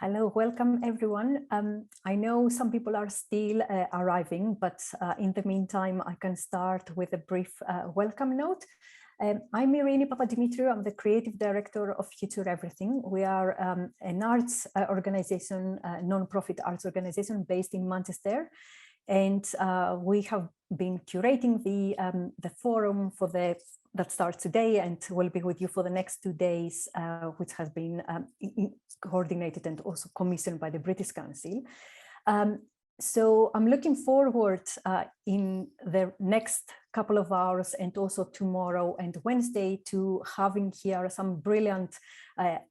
Hello, welcome everyone. I know some people are still arriving, but in the meantime, I can start with a brief welcome note. I'm Irini Papadimitriou. I'm the creative director of FutureEverything. We are an arts organization, non-profit arts organization based in Manchester. And we have been curating the forum for that starts today and will be with you for the next 2 days, which has been coordinated and also commissioned by the British Council. So I'm looking forward in the next couple of hours and also tomorrow and Wednesday to having here some brilliant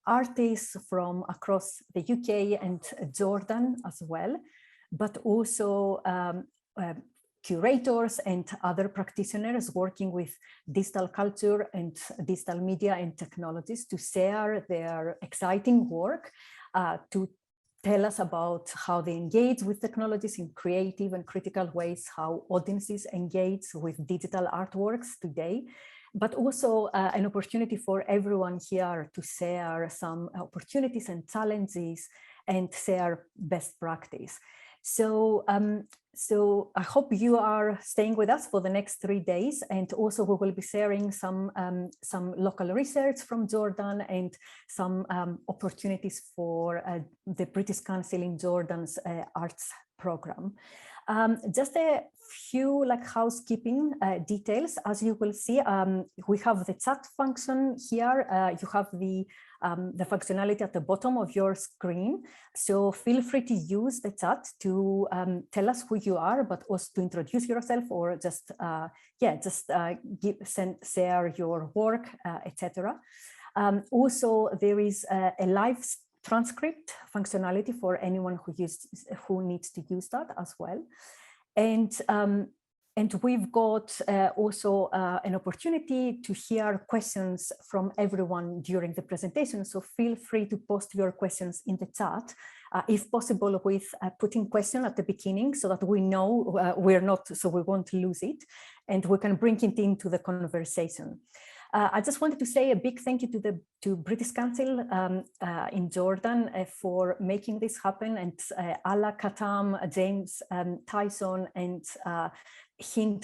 artists from across the UK and Jordan as well, but also curators and other practitioners working with digital culture and digital media and technologies to share their exciting work, to tell us about how they engage with technologies in creative and critical ways, how audiences engage with digital artworks today, but also an opportunity for everyone here to share some opportunities and challenges and share best practice. So I hope you are staying with us for the next 3 days, and also we will be sharing some local research from Jordan and some opportunities for the British Council in Jordan's arts program. Just a few housekeeping details. As you will see, we have the chat function here. You have the functionality at the bottom of your screen. So feel free to use the chat to tell us who you are, but also to introduce yourself or just share your work, etc. Also, there is a live transcript functionality for anyone who needs to use that as well. And we've got also an opportunity to hear questions from everyone during the presentation. So feel free to post your questions in the chat, if possible, with putting question at the beginning so that we know we won't lose it and we can bring it into the conversation. I just wanted to say a big thank you to British Council in Jordan for making this happen, and Ala Katam, James Tyson, and Hind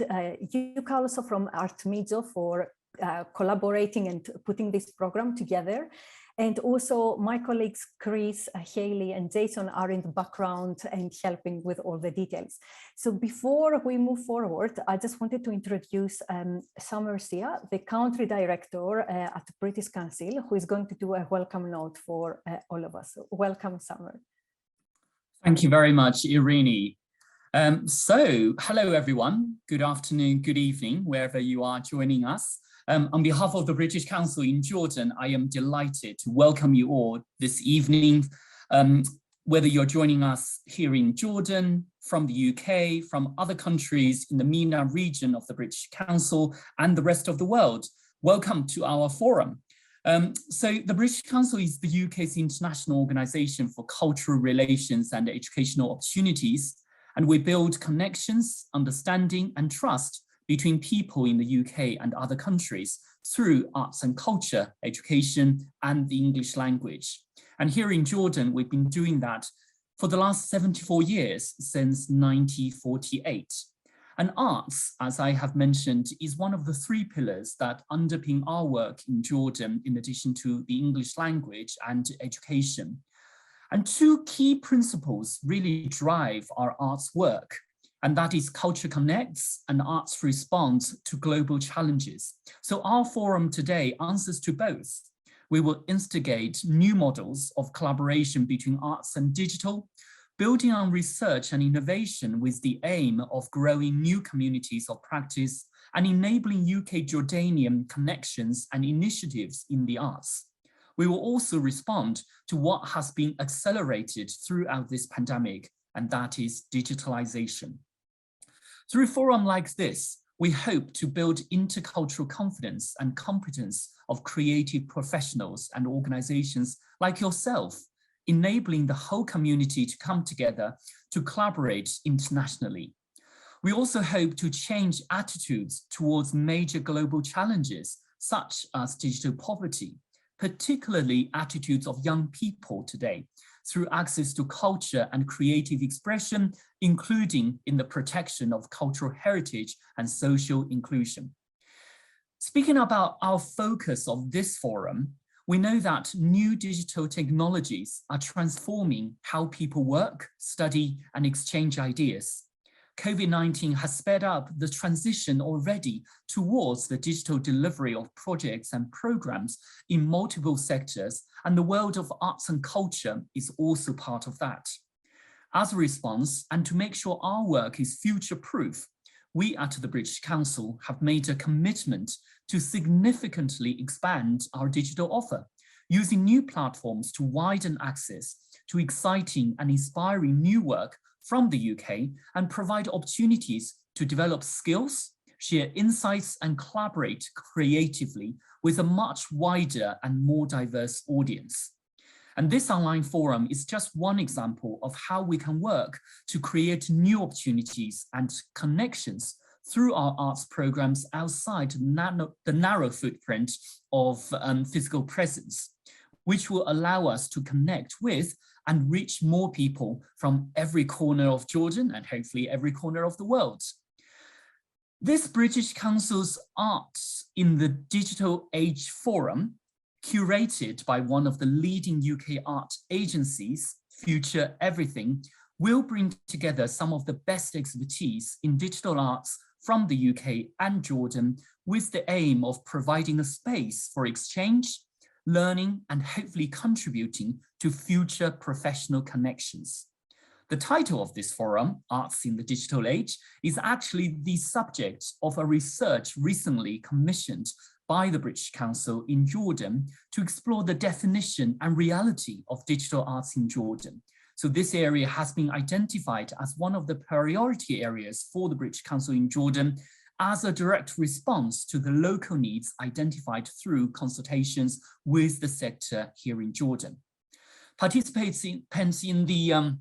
Joucka also from artmejo for collaborating and putting this program together. And also my colleagues Chris, Haley, and Jason are in the background and helping with all the details. So before we move forward, I just wanted to introduce Summer Sia, the country director at the British Council, who is going to do a welcome note for all of us. Welcome, Summer. Thank you very much, Irini. So hello, everyone. Good afternoon, good evening, wherever you are joining us. On behalf of the British Council in Jordan, I am delighted to welcome you all this evening, whether you're joining us here in Jordan, from the UK, from other countries in the MENA region of the British Council, and the rest of the world. Welcome to our forum. So the British Council is the UK's international organization for cultural relations and educational opportunities, and we build connections, understanding, and trust between people in the UK and other countries through arts and culture, education, and the English language. And here in Jordan, we've been doing that for the last 74 years, since 1948. And arts, as I have mentioned, is one of the 3 pillars that underpin our work in Jordan, in addition to the English language and education. And 2 key principles really drive our arts work, and that is culture connects and arts responds to global challenges. So our forum today answers to both. We will instigate new models of collaboration between arts and digital, building on research and innovation with the aim of growing new communities of practice and enabling UK-Jordanian connections and initiatives in the arts. We will also respond to what has been accelerated throughout this pandemic, and that is digitalization. Through a forum like this, we hope to build intercultural confidence and competence of creative professionals and organizations like yourself, enabling the whole community to come together to collaborate internationally. We also hope to change attitudes towards major global challenges, such as digital poverty, particularly attitudes of young people today, through access to culture and creative expression, including in the protection of cultural heritage and social inclusion. Speaking about our focus of this forum, we know that new digital technologies are transforming how people work, study, and exchange ideas. COVID-19 has sped up the transition already towards the digital delivery of projects and programs in multiple sectors, and the world of arts and culture is also part of that. As a response, and to make sure our work is future-proof, we at the British Council have made a commitment to significantly expand our digital offer, using new platforms to widen access to exciting and inspiring new work from the UK and provide opportunities to develop skills, share insights, and collaborate creatively with a much wider and more diverse audience. And this online forum is just one example of how we can work to create new opportunities and connections through our arts programs outside the narrow footprint of physical presence, which will allow us to connect with and reach more people from every corner of Jordan and hopefully every corner of the world. This British Council's Arts in the Digital Age Forum, curated by one of the leading UK art agencies, FutureEverything, will bring together some of the best expertise in digital arts from the UK and Jordan, with the aim of providing a space for exchange, learning, and hopefully contributing to future professional connections. The title of this forum, Arts in the Digital Age, is actually the subject of a research recently commissioned by the British Council in Jordan to explore the definition and reality of digital arts in Jordan. So this area has been identified as one of the priority areas for the British Council in Jordan as a direct response to the local needs identified through consultations with the sector here in Jordan. Participants in the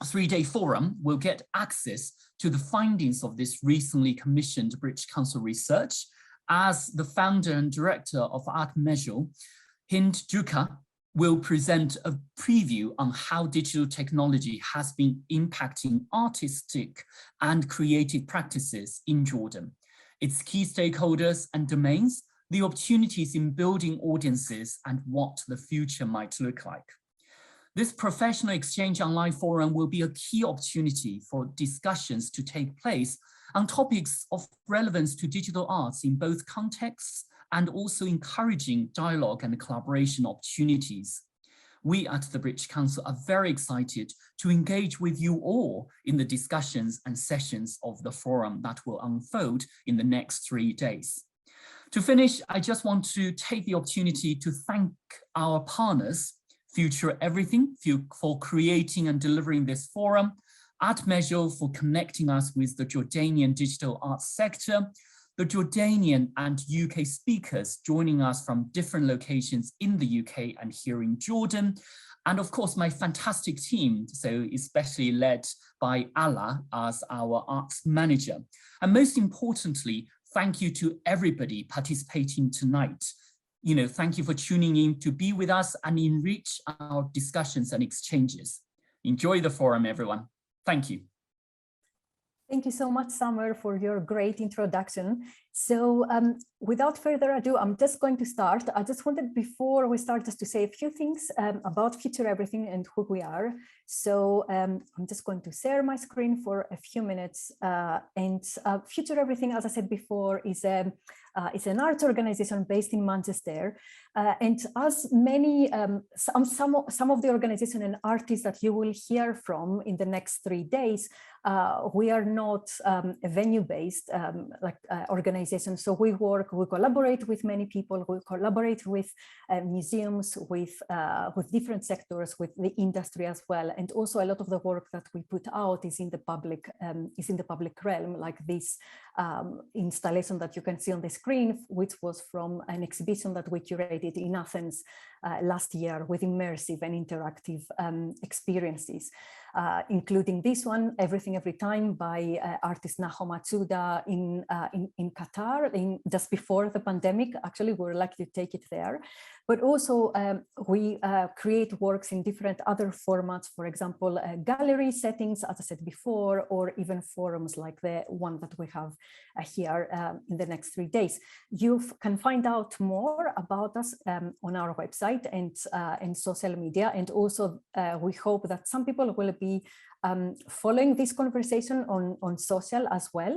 three-day forum will get access to the findings of this recently commissioned British Council research, as the founder and director of artmejo, Hind Joucka, will present a preview on how digital technology has been impacting artistic and creative practices in Jordan, its key stakeholders and domains, the opportunities in building audiences, and what the future might look like. This professional exchange online forum will be a key opportunity for discussions to take place on topics of relevance to digital arts in both contexts, and also encouraging dialogue and collaboration opportunities. We at the British Council are very excited to engage with you all in the discussions and sessions of the forum that will unfold in the next 3 days. To finish, I just want to take the opportunity to thank our partners, FutureEverything, for creating and delivering this forum, artmejo for connecting us with the Jordanian digital arts sector, the Jordanian and UK speakers joining us from different locations in the UK and here in Jordan, and of course my fantastic team, so especially led by Ala as our arts manager. And most importantly, thank you to everybody participating tonight. Thank you for tuning in to be with us and enrich our discussions and exchanges. Enjoy the forum, everyone. Thank you. Thank you so much, Summer, for your great introduction. So without further ado, I'm just going to start. I just wanted, before we start, just to say a few things about FutureEverything and who we are. So I'm just going to share my screen for a few minutes. And FutureEverything, as I said before, is an arts organization based in Manchester. And as many, some of the organization and artists that you will hear from in the next 3 days, we are not a venue-based organization. So we collaborate with many people, we collaborate with museums, with different sectors, with the industry as well. And also a lot of the work that we put out is in the public realm, like this installation that you can see on the screen, which was from an exhibition that we curated in Athens last year with immersive and interactive experiences, including this one, Everything Every Time, by artist Naho Matsuda in Qatar, just before the pandemic. Actually, we were lucky to take it there. but also we create works in different other formats, for example, gallery settings, as I said before, or even forums like the one that we have here in the next 3 days. You can find out more about us on our website and social media. And also we hope that some people will be following this conversation on social as well.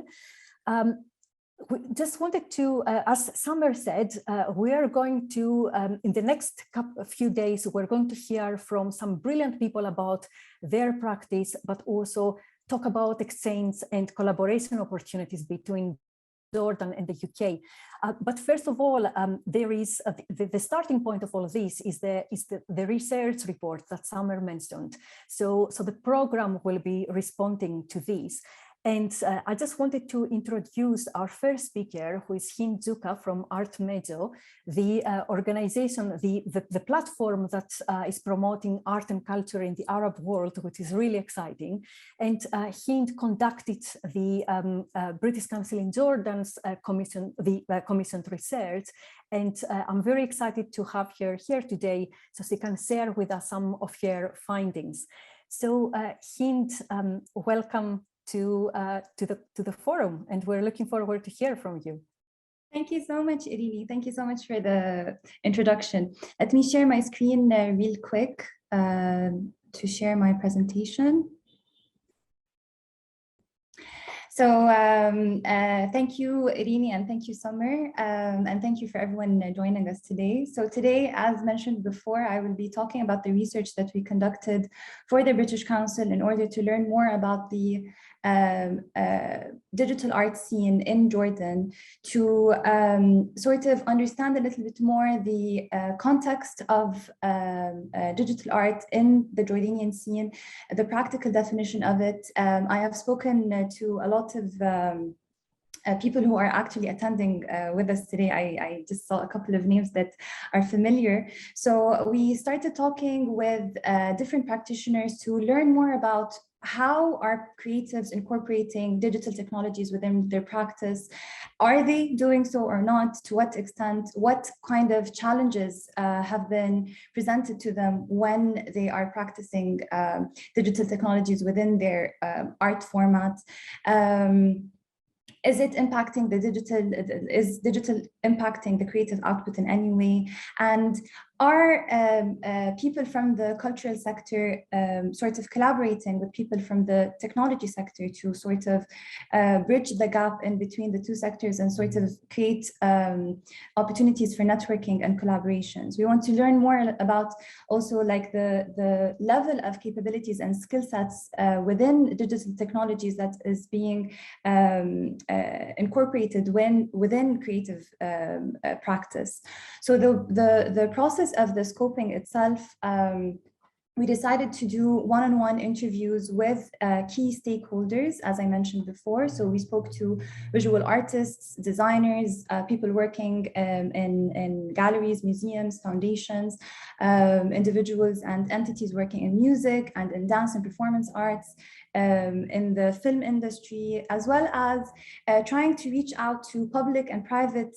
We just wanted to, as Summer said, we are going to, in the next few days, we're going to hear from some brilliant people about their practice, but also talk about exchange and collaboration opportunities between Jordan and the UK. But first of all, there is the starting point of all of this is the research report that Summer mentioned. So the program will be responding to this. And I just wanted to introduce our first speaker, who is Hind Joucka from artmejo, the organization, the platform that is promoting art and culture in the Arab world, which is really exciting. And Hind conducted the British Council in Jordan's commissioned research. And I'm very excited to have her here today so she can share with us some of her findings. So Hind, welcome to the forum, and we're looking forward to hear from you. Thank you so much, Irini. Thank you so much for the introduction. Let me share my screen real quick to share my presentation. So thank you, Irini, and thank you, Summer, and thank you for everyone joining us today. So today, as mentioned before, I will be talking about the research that we conducted for the British Council in order to learn more about the digital art scene in Jordan, to sort of understand a little bit more the context of digital art in the Jordanian scene, the practical definition of it. I have spoken to a lot of people who are actually attending with us today. I just saw a couple of names that are familiar. So we started talking with different practitioners to learn more about how are creatives incorporating digital technologies within their practice? Are they doing so or not? To what extent? What kind of challenges have been presented to them when they are practicing digital technologies within their art format? Is it impacting the digital? Is digital impacting the creative output in any way? And are people from the cultural sector sort of collaborating with people from the technology sector to sort of bridge the gap in between the two sectors and sort of create opportunities for networking and collaborations? We want to learn more about also like the level of capabilities and skill sets within digital technologies that is being incorporated within creative practice. So the process of the scoping itself, we decided to do one-on-one interviews with key stakeholders, as I mentioned before. So we spoke to visual artists, designers, people working in galleries, museums, foundations, individuals and entities working in music and in dance and performance arts, in the film industry, as well as trying to reach out to public and private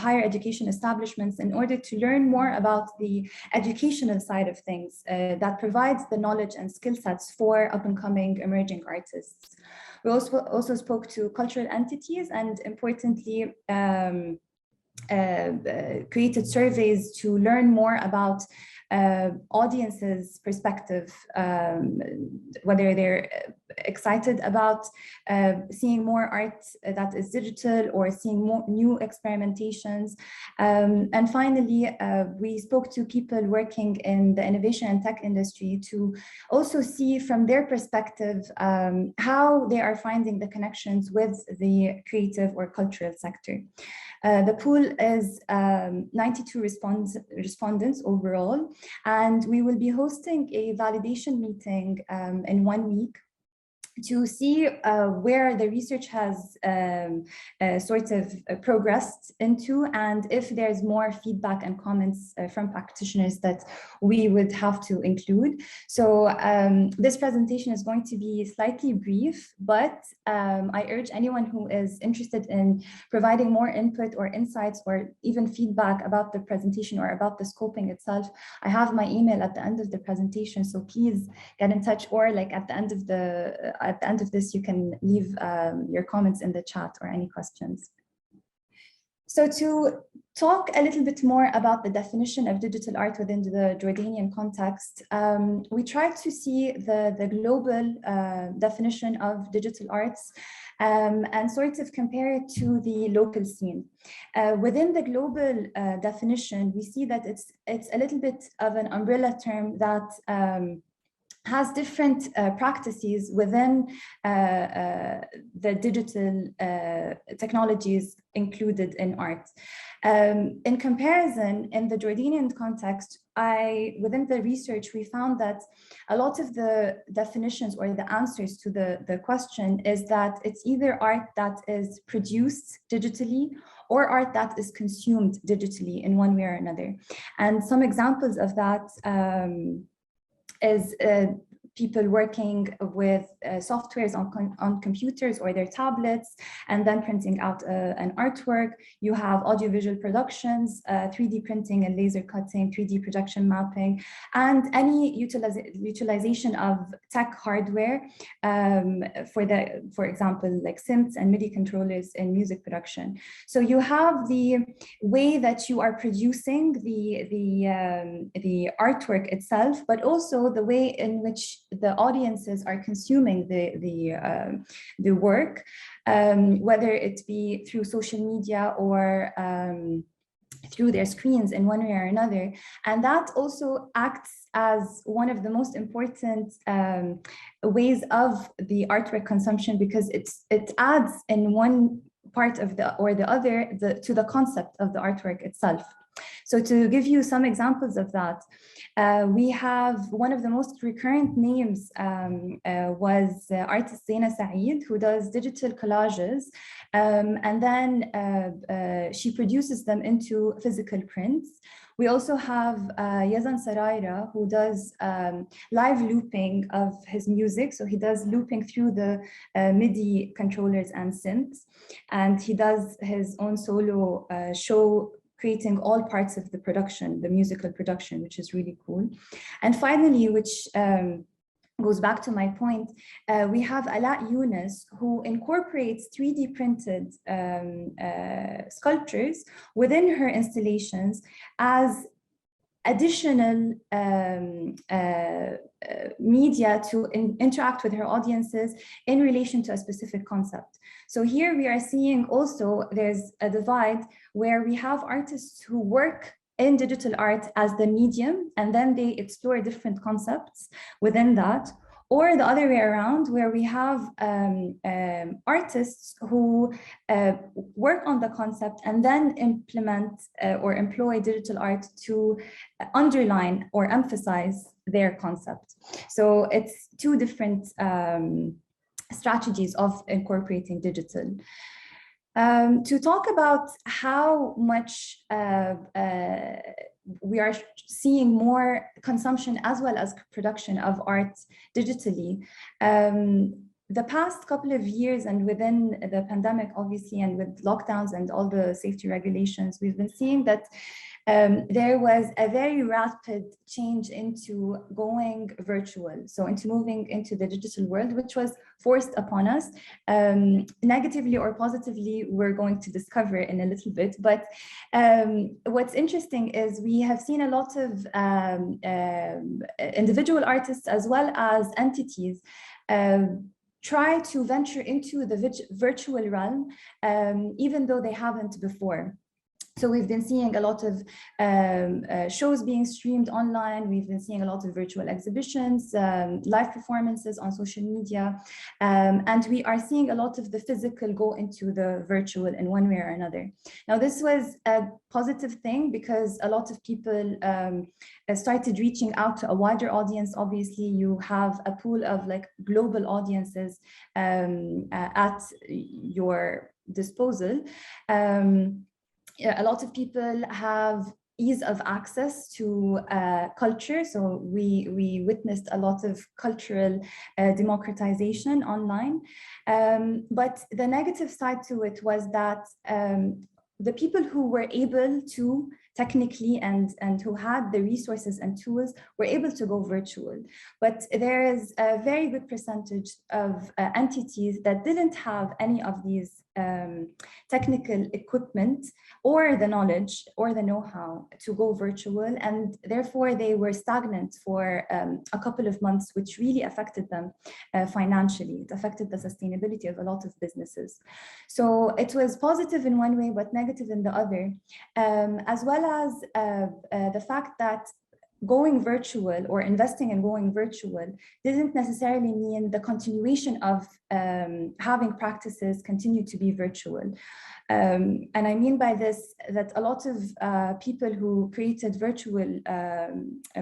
higher education establishments in order to learn more about the educational side of things that provides the knowledge and skill sets for up-and-coming emerging artists. We also spoke to cultural entities and, importantly, created surveys to learn more about audiences' perspective, whether they're excited about seeing more art that is digital or seeing more new experimentations. And finally, we spoke to people working in the innovation and tech industry to also see from their perspective how they are finding the connections with the creative or cultural sector. The pool is 92 respondents overall, and we will be hosting a validation meeting in 1 week to see where the research has sort of progressed into, and if there's more feedback and comments from practitioners that we would have to include. So this presentation is going to be slightly brief, but I urge anyone who is interested in providing more input or insights or even feedback about the presentation or about the scoping itself. I have my email at the end of the presentation, so please get in touch, or like at the end of this, you can leave your comments in the chat or any questions. So to talk a little bit more about the definition of digital art within the Jordanian context, we tried to see the global definition of digital arts and sort of compare it to the local scene. Within the global definition, we see that it's a little bit of an umbrella term that has different practices within the digital technologies included in art. In comparison, in the Jordanian context, within the research, we found that a lot of the definitions or the answers to the question is that it's either art that is produced digitally or art that is consumed digitally in one way or another. And some examples of that is people working with softwares on computers or their tablets and then printing out an artwork. You have audiovisual productions, 3D printing and laser cutting, 3D projection mapping, and any utilization of tech hardware for example, like synths and MIDI controllers in music production. So you have the way that you are producing the artwork itself, but also the way in which the audiences are consuming the work, whether it be through social media or through their screens in one way or another. And that also acts as one of the most important ways of the artwork consumption, because it adds in one part of the other to the concept of the artwork itself. So to give you some examples of that, we have one of the most recurrent names was artist Zaina Saeed, who does digital collages, and then she produces them into physical prints. We also have Yazan Saraira, who does live looping of his music. So he does looping through the MIDI controllers and synths, and he does his own solo show, creating all parts of the production, the musical production, which is really cool. And finally, which goes back to my point, we have Ala Yunus, who incorporates 3D printed sculptures within her installations as additional media to interact with her audiences in relation to a specific concept. So here we are seeing also there's a divide where we have artists who work in digital art as the medium, and then they explore different concepts within that, or the other way around, where we have artists who work on the concept and then implement or employ digital art to underline or emphasize their concept. So it's two different strategies of incorporating digital. To talk about how much we are seeing more consumption as well as production of art digitally. The past couple of years, and within the pandemic, obviously, and with lockdowns and all the safety regulations, we've been seeing that there was a very rapid change into going virtual, so into moving into the digital world, which was forced upon us, negatively or positively. We're going to discover in a little bit. But what's interesting is we have seen a lot of individual artists as well as entities try to venture into the virtual realm, even though they haven't before. So we've been seeing a lot of shows being streamed online. We've been seeing a lot of virtual exhibitions, live performances on social media. And we are seeing a lot of the physical go into the virtual in one way or another. Now, this was a positive thing because a lot of people started reaching out to a wider audience. Obviously, you have a pool of like global audiences at your disposal. A lot of people have ease of access to culture. So we witnessed a lot of cultural democratization online. But the negative side to it was that the people who were able to technically and who had the resources and tools were able to go virtual. But there is a very good percentage of entities that didn't have any of these technical equipment or the knowledge or the know-how to go virtual, and therefore they were stagnant for a couple of months, which really affected them financially. It affected the sustainability of a lot of businesses. So it was positive in one way, but negative in the other, as well as the fact that going virtual or investing in going virtual didn't necessarily mean the continuation of having practices continue to be virtual. And I mean by this that a lot of people who created virtual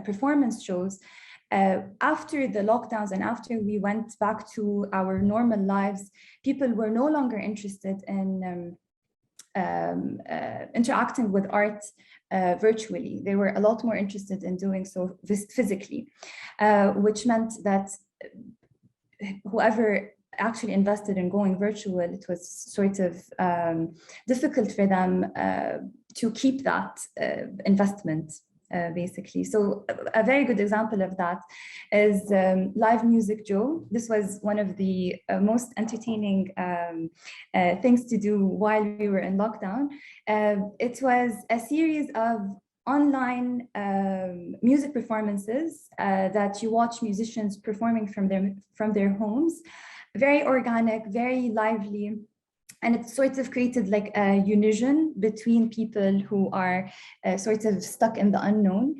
performance shows, after the lockdowns and after we went back to our normal lives, people were no longer interested in interacting with art virtually. They were a lot more interested in doing so physically, which meant that whoever actually invested in going virtual, it was sort of difficult for them to keep that investment. Basically. So a very good example of that is Live Music Joe. This was one of the most entertaining things to do while we were in lockdown. It was a series of online music performances that you watch musicians performing from their homes. Very organic, very lively. And it sort of created like a unison between people who are sort of stuck in the unknown.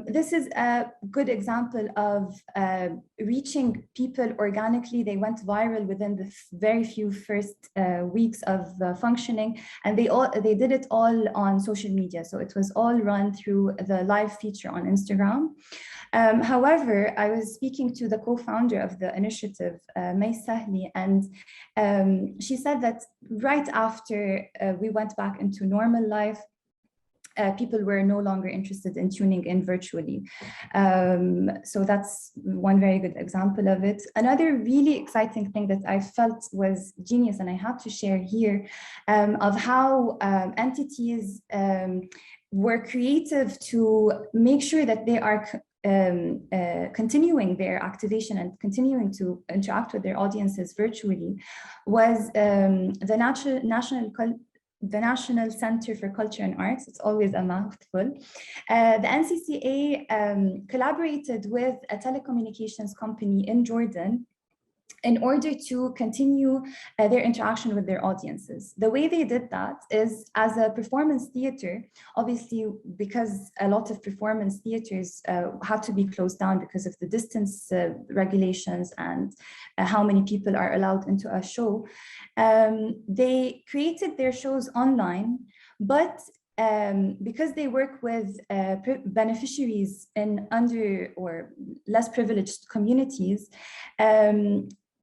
This is a good example of reaching people organically. They went viral within the very few first weeks of functioning, and they did it all on social media. So it was all run through the live feature on Instagram. However, I was speaking to the co-founder of the initiative, May Sahli, and she said that right after we went back into normal life, people were no longer interested in tuning in virtually. So that's one very good example of it. Another really exciting thing that I felt was genius, and I had to share here, of how entities were creative to make sure that they are continuing their activation and continuing to interact with their audiences virtually, was the National Center for Culture and Arts. It's always a mouthful. The NCCA collaborated with a telecommunications company in Jordan in order to continue their interaction with their audiences. The way they did that is, as a performance theater, obviously because a lot of performance theaters had to be closed down because of the distance regulations and how many people are allowed into a show, they created their shows online, but because they work with beneficiaries in under or less privileged communities,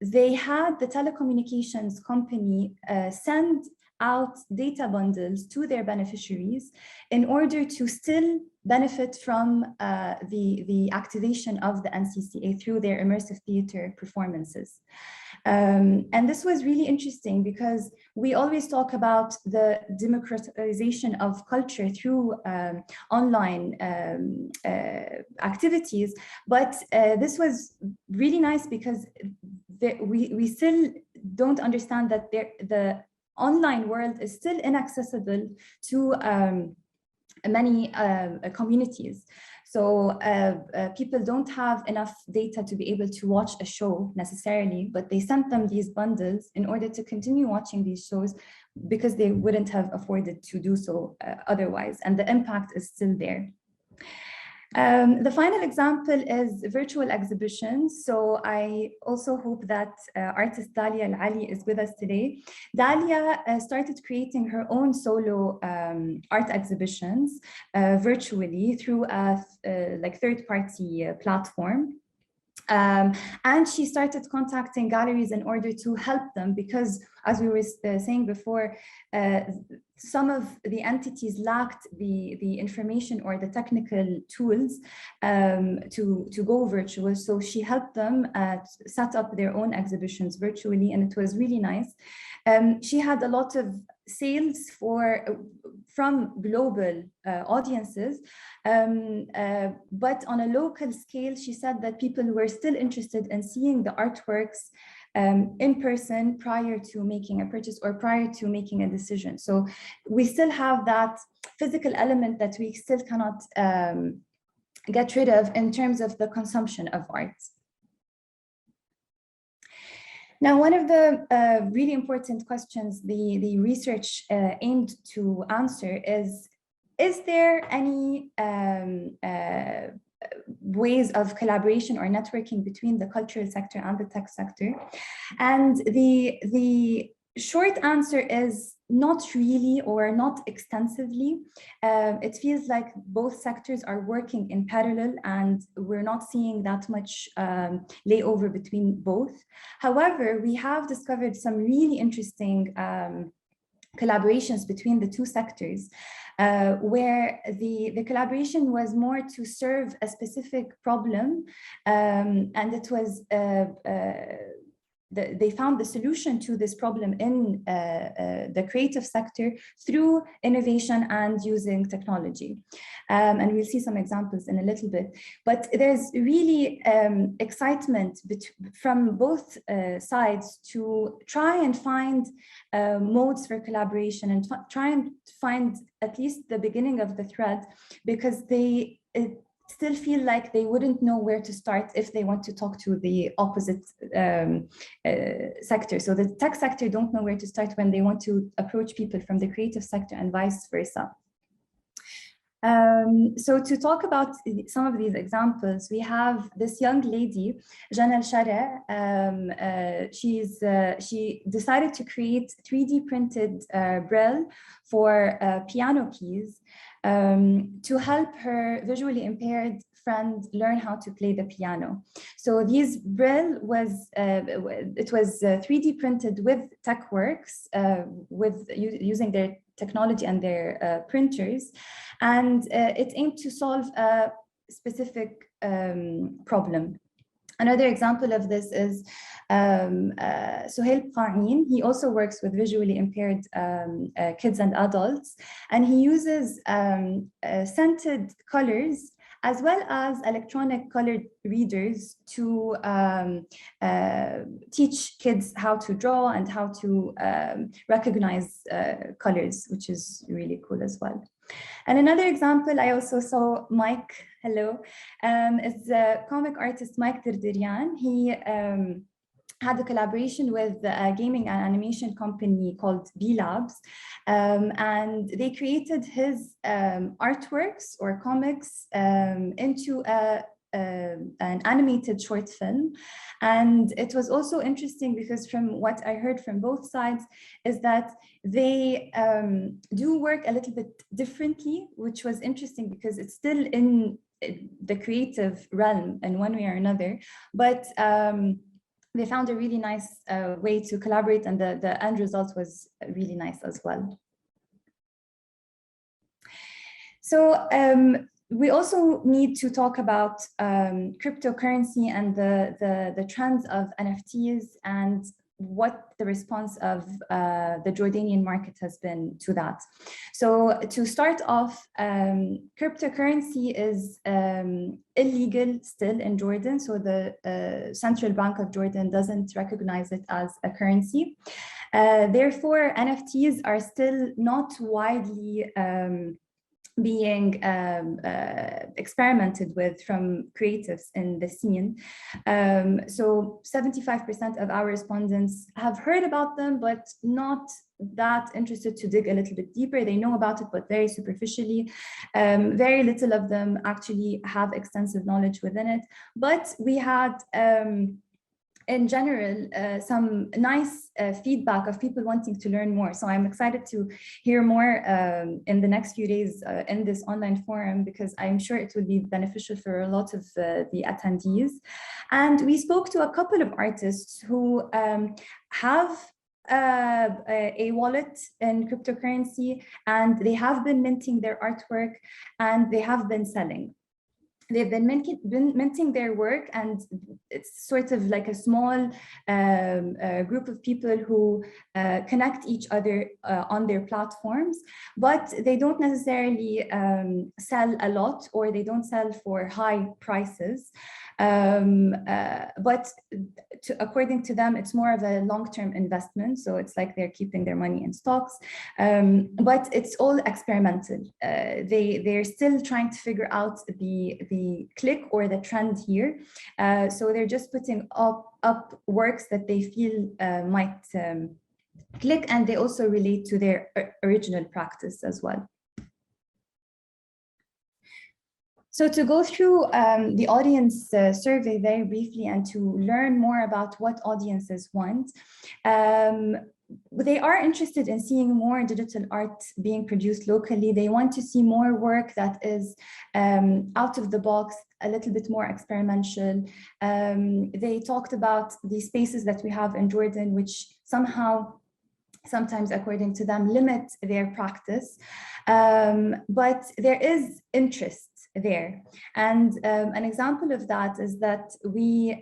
they had the telecommunications company send out data bundles to their beneficiaries in order to still benefit from the activation of the NCCA through their immersive theater performances. And this was really interesting because we always talk about the democratization of culture through online activities, but this was really nice because we still don't understand that the online world is still inaccessible to many communities. So people don't have enough data to be able to watch a show necessarily, but they sent them these bundles in order to continue watching these shows because they wouldn't have afforded to do so otherwise, and the impact is still there. The final example is virtual exhibitions. So I also hope that artist Dalia Al-Ali is with us today. Dalia started creating her own solo art exhibitions virtually through a like third-party platform. And she started contacting galleries in order to help them, because as we were saying before, some of the entities lacked the information or the technical tools to go virtual. So she helped them set up their own exhibitions virtually, and it was really nice. She had a lot of sales from global audiences, but on a local scale, she said that people were still interested in seeing the artworks in person prior to making a purchase or prior to making a decision. So we still have that physical element that we still cannot get rid of in terms of the consumption of art. Now, one of the really important questions the research aimed to answer is there any ways of collaboration or networking between the cultural sector and the tech sector? And the short answer is not really, or not extensively. It feels like both sectors are working in parallel, and we're not seeing that much layover between both. However, we have discovered some really interesting collaborations between the two sectors, where the collaboration was more to serve a specific problem, and it was they found the solution to this problem in the creative sector through innovation and using technology. And we'll see some examples in a little bit. But there's really excitement from both sides to try and find modes for collaboration and try and find at least the beginning of the thread, because they still feel like they wouldn't know where to start if they want to talk to the opposite sector. So the tech sector don't know where to start when they want to approach people from the creative sector, and vice versa. So to talk about some of these examples, we have this young lady, Jana Al-Shara. She decided to create 3D printed Braille for piano keys to help her visually impaired friend learn how to play the piano. So these Braille was 3D printed with TechWorks, using their technology and their printers, and it aimed to solve a specific problem. Another example of this is Suhail Qa'in. He also works with visually impaired kids and adults, and he uses scented colors as well as electronic colored readers to teach kids how to draw and how to recognize colors, which is really cool as well. And another example, I also saw Mike, hello, is the comic artist Mike Derderian. He had a collaboration with a gaming and animation company called B Labs, and they created his artworks or comics into an animated short film. And it was also interesting because from what I heard from both sides is that they do work a little bit differently, which was interesting because it's still in the creative realm in one way or another, but they found a really nice way to collaborate, and the end result was really nice as well. So we also need to talk about cryptocurrency and the trends of NFTs and what the response of the Jordanian market has been to that. So to start off, cryptocurrency is illegal still in Jordan. So the Central Bank of Jordan doesn't recognize it as a currency. Therefore, NFTs are still not widely being experimented with from creatives in the scene. So 75% of our respondents have heard about them, but not that interested to dig a little bit deeper. They know about it, but very superficially. Very little of them actually have extensive knowledge within it. But we had in general, some nice feedback of people wanting to learn more. So I'm excited to hear more in the next few days in this online forum, because I'm sure it will be beneficial for a lot of the attendees. And we spoke to a couple of artists who have a wallet in cryptocurrency, and they have been minting their artwork, and they have been selling. They've been minting their work, and it's sort of like a small group of people who connect each other on their platforms, but they don't necessarily sell a lot, or they don't sell for high prices. But according to them, it's more of a long-term investment. So it's like they're keeping their money in stocks, but it's all experimental. They're still trying to figure out the click or the trend here. So they're just putting up works that they feel might click, and they also relate to their original practice as well. So to go through the audience survey very briefly, and to learn more about what audiences want, they are interested in seeing more digital art being produced locally. They want to see more work that is out of the box, a little bit more experimental. They talked about the spaces that we have in Jordan, which sometimes, according to them, limit their practice. But there is interest there. And an example of that is that we,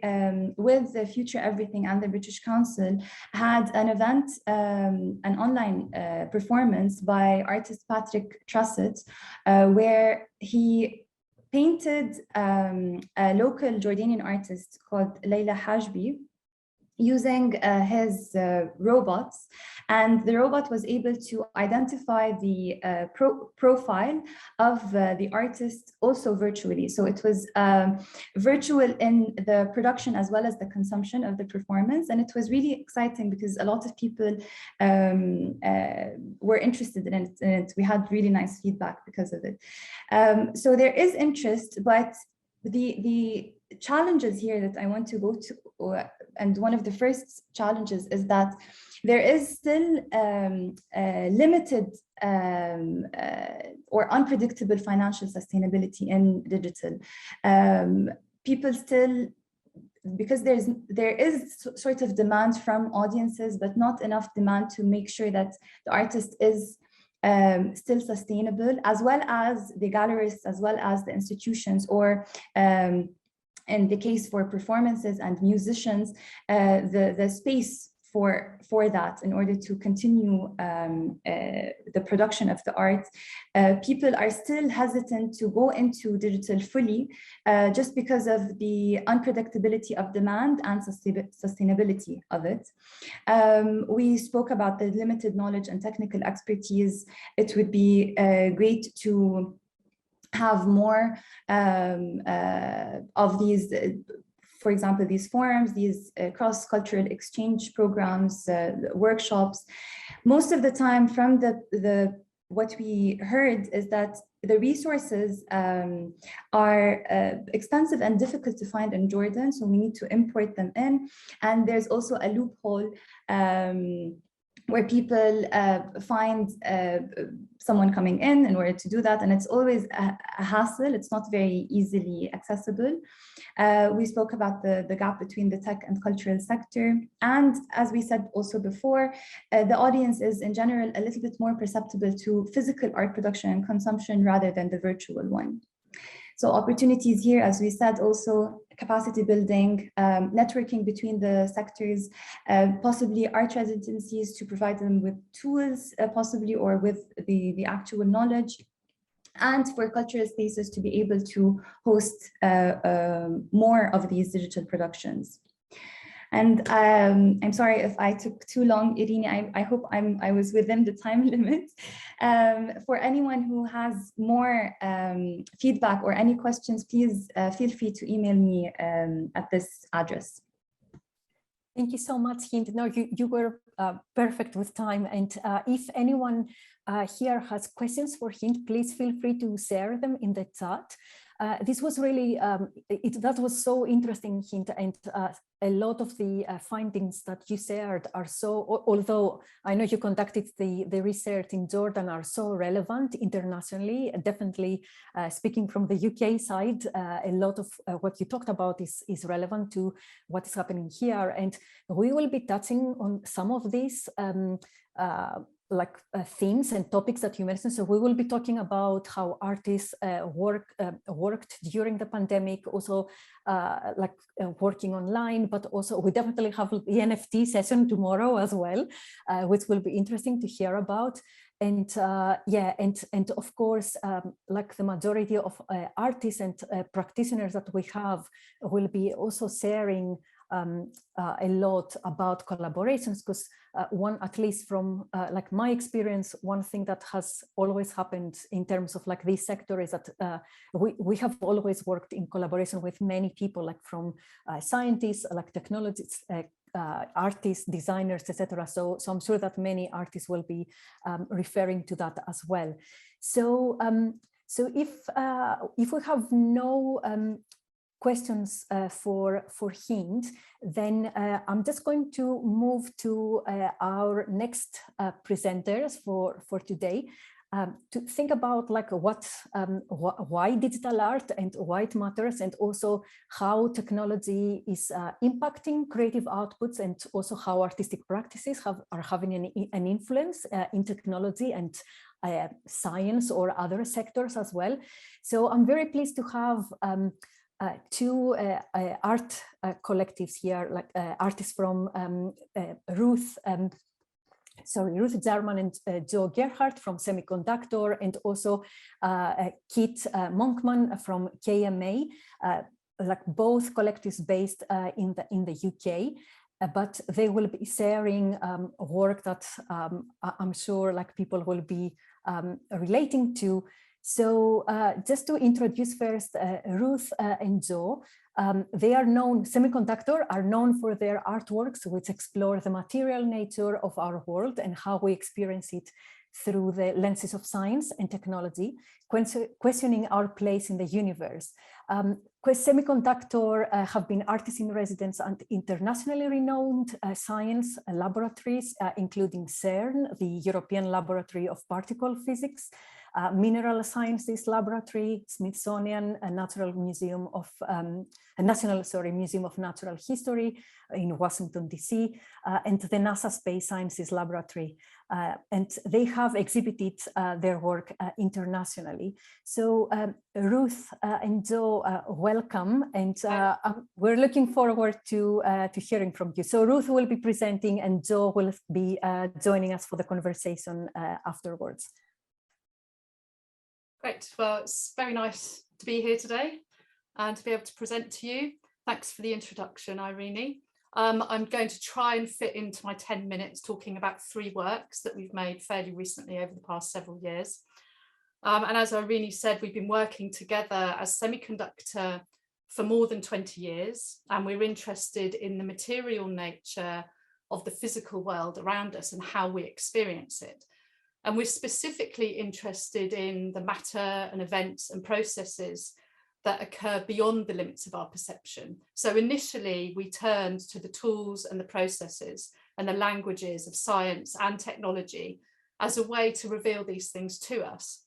with the FutureEverything and the British Council, had an event, an online performance by artist Patrick Trussett, where he painted a local Jordanian artist called Layla Hajbi, using his robots, and the robot was able to identify the profile of the artist also virtually. So it was virtual in the production as well as the consumption of the performance, and it was really exciting because a lot of people were interested in it, and we had really nice feedback because of it. So there is interest, but the challenges here that I want to go to, and one of the first challenges is that there is still limited or unpredictable financial sustainability in digital. People still, because there is sort of demand from audiences, but not enough demand to make sure that the artist is still sustainable, as well as the gallerists, as well as the institutions, or in the case for performances and musicians, the space for that in order to continue the production of the art. People are still hesitant to go into digital fully just because of the unpredictability of demand and sustainability of it. We spoke about the limited knowledge and technical expertise. It would be great to have more of these, for example, these forums, these cross-cultural exchange programs, workshops. Most of the time from what we heard is that the resources are expensive and difficult to find in Jordan, so we need to import them in. And there's also a loophole where people find someone coming in order to do that, and it's always a hassle. It's not very easily accessible. We spoke about the gap between the tech and cultural sector, and as we said also before, the audience is in general a little bit more perceptible to physical art production and consumption rather than the virtual one. So opportunities here, as we said, also capacity building, networking between the sectors, possibly art residencies to provide them with tools, possibly, or with the actual knowledge, and for cultural spaces to be able to host more of these digital productions. And I'm sorry if I took too long, Irene. I hope I was within the time limit. For anyone who has more feedback or any questions, please feel free to email me at this address. Thank you so much, Hind. No, you were perfect with time. And if anyone here has questions for Hind, please feel free to share them in the chat. This was really, that was so interesting, Hind, and a lot of the findings that you shared are so, although I know you conducted the research in Jordan, are so relevant internationally. Definitely speaking from the UK side, a lot of what you talked about is relevant to what is happening here. And we will be touching on some of these themes and topics that you mentioned. So we will be talking about how artists worked during the pandemic, also working online, but also we definitely have the NFT session tomorrow as well, which will be interesting to hear about. And and of course, like the majority of artists and practitioners that we have will be also sharing a lot about collaborations, because one, at least from like my experience, one thing that has always happened in terms of like this sector is that we have always worked in collaboration with many people, like from scientists, like technologists, artists, designers, etc. So I'm sure that many artists will be referring to that as well. So if we have no questions for Hind, then I'm just going to move to our next presenters for today, to think about like why digital art and why it matters, and also how technology is impacting creative outputs, and also how artistic practices are having an influence in technology and science or other sectors as well. So I'm very pleased to have two art collectives here, like artists from Ruth Jarman and Joe Gerhardt from Semiconductor, and also Kit Monkman from KMA, like both collectives based in the UK. But they will be sharing work that I'm sure like people will be relating to. So just to introduce first Ruth and Joe, they are known, Semiconductor are known for their artworks, which explore the material nature of our world and how we experience it through the lenses of science and technology, questioning our place in the universe. Semiconductor have been artists in residence and internationally renowned science laboratories, including CERN, the European Laboratory of Particle Physics, Mineral Sciences Laboratory, Smithsonian National Museum of Natural History in Washington, DC, and the NASA Space Sciences Laboratory. And they have exhibited their work internationally. So Ruth and Joe, welcome, and we're looking forward to hearing from you. So Ruth will be presenting and Joe will be joining us for the conversation afterwards. Great. Well, it's very nice to be here today and to be able to present to you. Thanks for the introduction, Irene. I'm going to try and fit into my 10 minutes talking about 3 works that we've made fairly recently over the past several years. And as Irene said, we've been working together as Semiconductor for more than 20 years, and we're interested in the material nature of the physical world around us and how we experience it. And we're specifically interested in the matter and events and processes that occur beyond the limits of our perception. So initially we turned to the tools and the processes and the languages of science and technology as a way to reveal these things to us.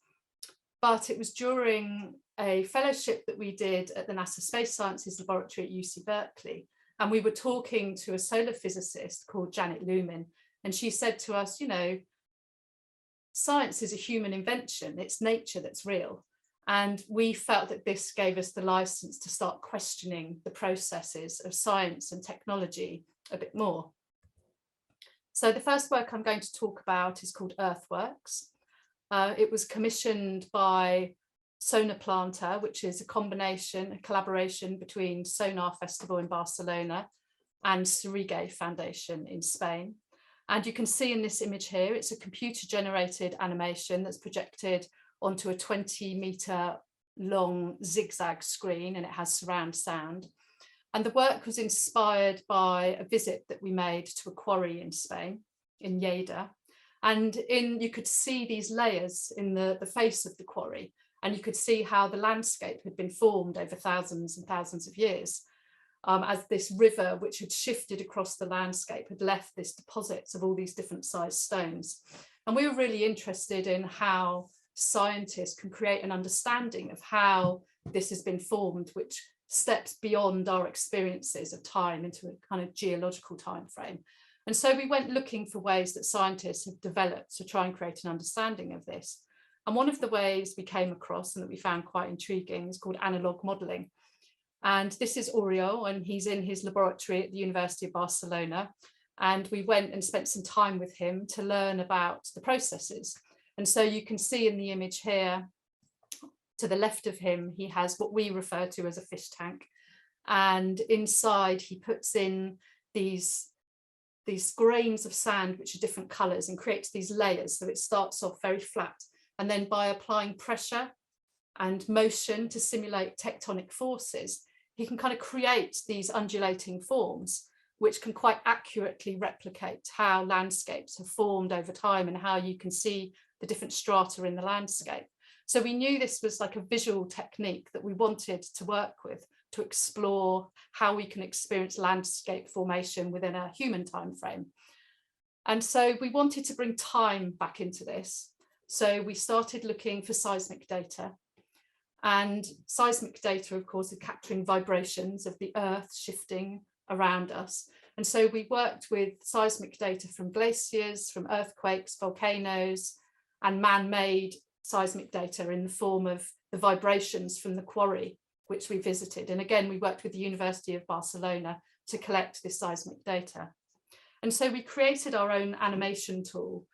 But it was during a fellowship that we did at the NASA Space Sciences Laboratory at UC Berkeley, and we were talking to a solar physicist called Janet Lumin, and she said to us, you know, science is a human invention, it's nature that's real. And we felt that this gave us the license to start questioning the processes of science and technology a bit more. So the first work I'm going to talk about is called Earthworks. It was commissioned by Sonaplanta, which is a collaboration between Sonar Festival in Barcelona and Surigay Foundation in Spain. And you can see in this image here, it's a computer-generated animation that's projected onto a 20-meter long zigzag screen, and it has surround sound. And the work was inspired by a visit that we made to a quarry in Spain, in Lleida. And you could see these layers in the face of the quarry, and you could see how the landscape had been formed over thousands and thousands of years. As this river, which had shifted across the landscape, had left these deposits of all these different sized stones. And we were really interested in how scientists can create an understanding of how this has been formed, which steps beyond our experiences of time into a kind of geological time frame. And so we went looking for ways that scientists have developed to try and create an understanding of this. And one of the ways we came across and that we found quite intriguing is called analog modeling. And this is Oriol, and he's in his laboratory at the University of Barcelona. And we went and spent some time with him to learn about the processes. And so you can see in the image here, to the left of him, he has what we refer to as a fish tank. And inside he puts in these grains of sand, which are different colors, and creates these layers. So it starts off very flat. And then by applying pressure and motion to simulate tectonic forces, he can kind of create these undulating forms, which can quite accurately replicate how landscapes have formed over time and how you can see the different strata in the landscape. So we knew this was like a visual technique that we wanted to work with to explore how we can experience landscape formation within a human time frame. And so we wanted to bring time back into this. So we started looking for seismic data. And seismic data, of course, is capturing vibrations of the earth shifting around us. And so we worked with seismic data from glaciers, from earthquakes, volcanoes, and man-made seismic data in the form of the vibrations from the quarry, which we visited. And again, we worked with the University of Barcelona to collect this seismic data. And so we created our own animation tool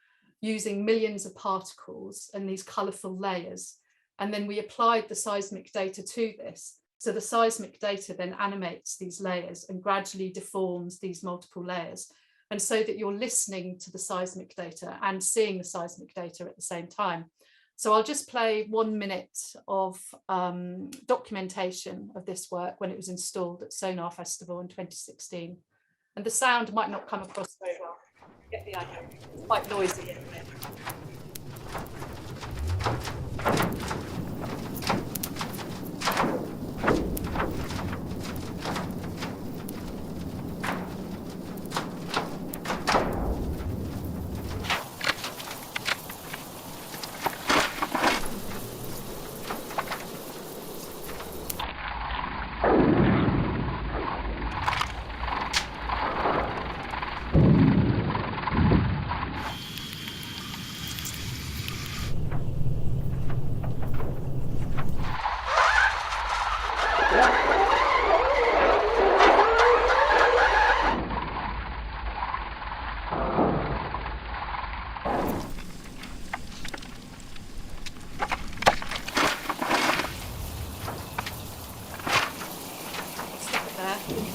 using millions of particles and these colorful layers. And then we applied the seismic data to this. So the seismic data then animates these layers and gradually deforms these multiple layers. And so that you're listening to the seismic data and seeing the seismic data at the same time. So I'll just play 1 minute of documentation of this work when it was installed at Sonar Festival in 2016. And the sound might not come across very well. Get the idea. It's quite noisy.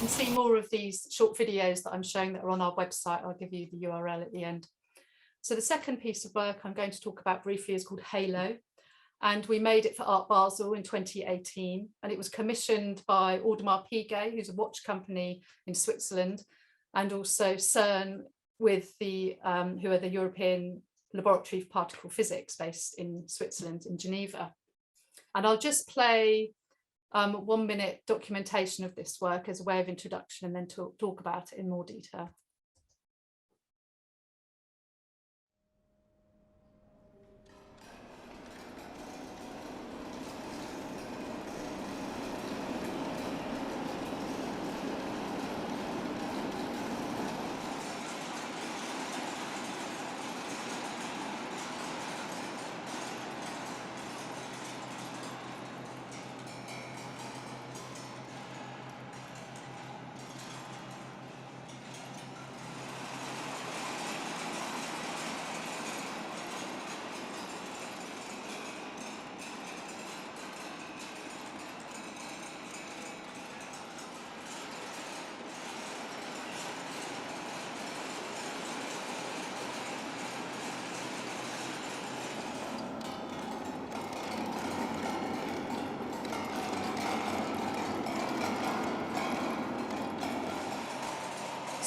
See more of these short videos that I'm showing that are on our website. I'll give you the URL at the end. So the second piece of work I'm going to talk about briefly is called Halo, and we made it for Art Basel in 2018, and it was commissioned by Audemars Piguet, who's a watch company in Switzerland, and also CERN with the who are the European Laboratory of Particle Physics based in Switzerland in Geneva. And I'll just play 1 minute documentation of this work as a way of introduction and then talk about it in more detail.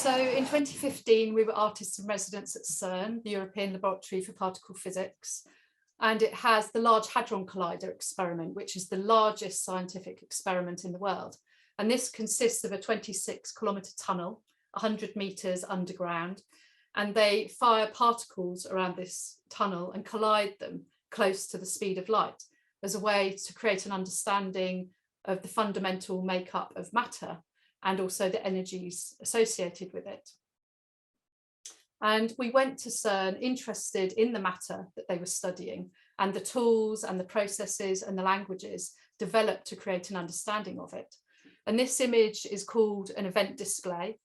So in 2015, we were artists in residence at CERN, the European Laboratory for Particle Physics, and it has the Large Hadron Collider experiment, which is the largest scientific experiment in the world. And this consists of a 26-kilometer tunnel, 100 meters underground, and they fire particles around this tunnel and collide them close to the speed of light as a way to create an understanding of the fundamental makeup of matter and also the energies associated with it. And we went to CERN interested in the matter that they were studying and the tools and the processes and the languages developed to create an understanding of it. And this image is called an event display.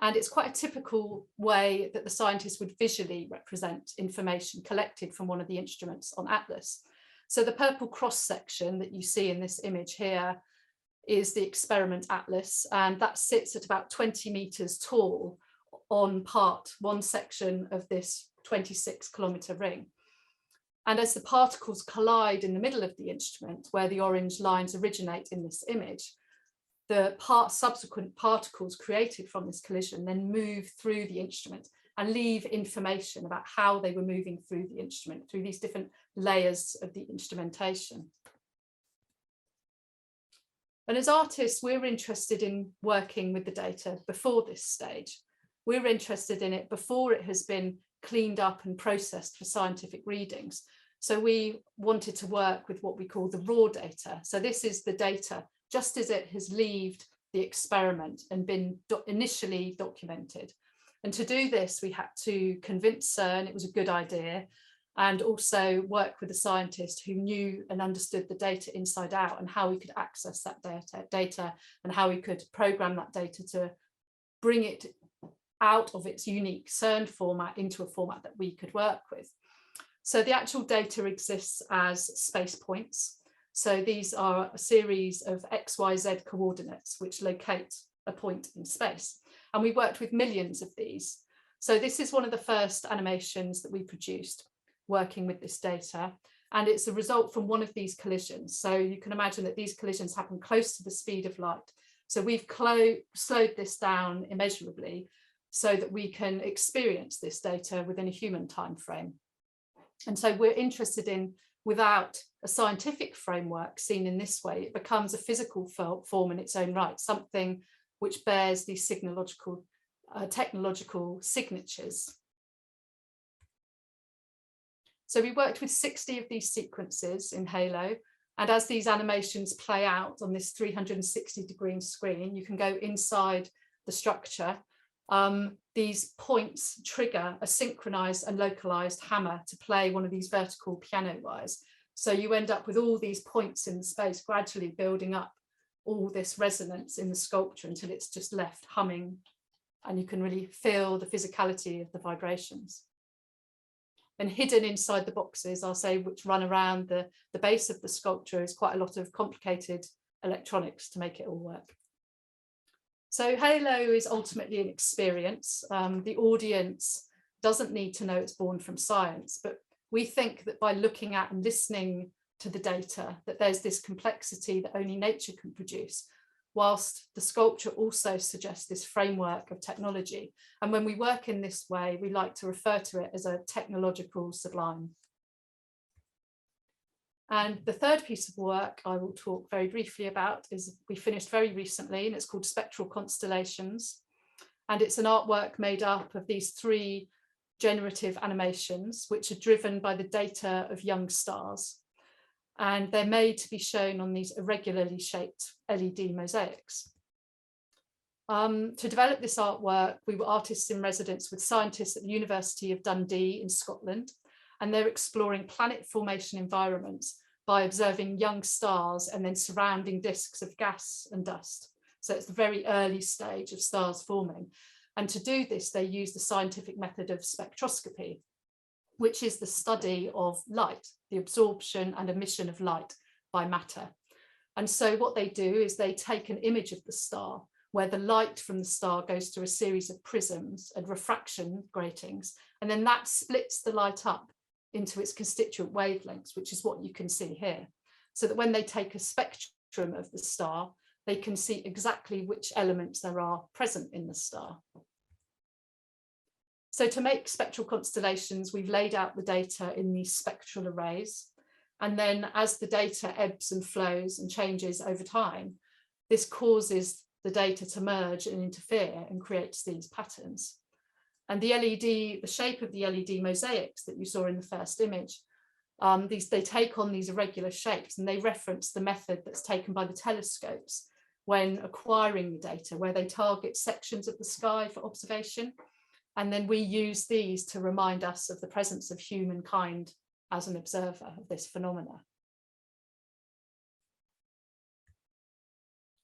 And it's quite a typical way that the scientists would visually represent information collected from one of the instruments on ATLAS. So the purple cross section that you see in this image here is the experiment ATLAS, and that sits at about 20 meters tall on one section of this 26-kilometer ring. And as the particles collide in the middle of the instrument, where the orange lines originate in this image, the subsequent particles created from this collision then move through the instrument and leave information about how they were moving through the instrument, through these different layers of the instrumentation. And as artists, we're interested in working with the data before this stage. We're interested in it before it has been cleaned up and processed for scientific readings. So we wanted to work with what we call the raw data. So this is the data just as it has left the experiment and been initially documented. And to do this, we had to convince CERN it was a good idea, and also work with a scientist who knew and understood the data inside out and how we could access that data and how we could program that data to bring it out of its unique CERN format into a format that we could work with. So the actual data exists as space points. So these are a series of XYZ coordinates which locate a point in space. And we worked with millions of these. So this is one of the first animations that we produced working with this data. And it's a result from one of these collisions. So you can imagine that these collisions happen close to the speed of light. So we've slowed this down immeasurably so that we can experience this data within a human time frame. And so we're interested in, without a scientific framework seen in this way, it becomes a physical form in its own right, something which bears these technological signatures. So we worked with 60 of these sequences in Halo, and as these animations play out on this 360-degree screen, you can go inside the structure. These points trigger a synchronized and localized hammer to play one of these vertical piano wires. So you end up with all these points in the space gradually building up all this resonance in the sculpture until it's just left humming, and you can really feel the physicality of the vibrations. And hidden inside the boxes, I'll say, which run around the base of the sculpture, is quite a lot of complicated electronics to make it all work. So Halo is ultimately an experience. The audience doesn't need to know it's born from science, but we think that by looking at and listening to the data, that there's this complexity that only nature can produce, whilst the sculpture also suggests this framework of technology. And when we work in this way, we like to refer to it as a technological sublime. And the third piece of work I will talk very briefly about is we finished very recently, and it's called Spectral Constellations. And it's an artwork made up of these 3 generative animations, which are driven by the data of young stars. And they're made to be shown on these irregularly shaped LED mosaics. To develop this artwork, we were artists in residence with scientists at the University of Dundee in Scotland, and they're exploring planet formation environments by observing young stars and then surrounding disks of gas and dust. So it's the very early stage of stars forming. And to do this, they use the scientific method of spectroscopy, which is the study of light, the absorption and emission of light by matter. And so what they do is they take an image of the star where the light from the star goes through a series of prisms and refraction gratings, and then that splits the light up into its constituent wavelengths, which is what you can see here. So that when they take a spectrum of the star, they can see exactly which elements there are present in the star. So to make spectral constellations, we've laid out the data in these spectral arrays. And then as the data ebbs and flows and changes over time, this causes the data to merge and interfere and creates these patterns. And the LED, the shape of the LED mosaics that you saw in the first image, they take on these irregular shapes, and they reference the method that's taken by the telescopes when acquiring the data, where they target sections of the sky for observation. And then we use these to remind us of the presence of humankind as an observer of this phenomena.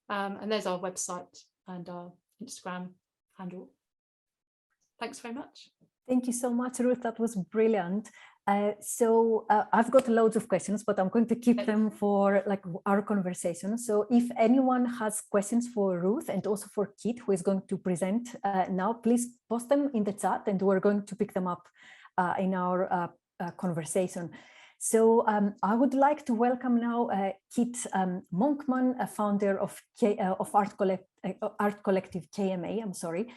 And there's our website and our Instagram handle. Thanks very much. Thank you so much, Ruth. That was brilliant. I've got loads of questions, but I'm going to keep them for like our conversation. So if anyone has questions for Ruth and also for Kit, who is going to present now, please post them in the chat and we're going to pick them up in our conversation. So I would like to welcome now Kit Monkman, a founder of Art Collective KMA. I'm sorry.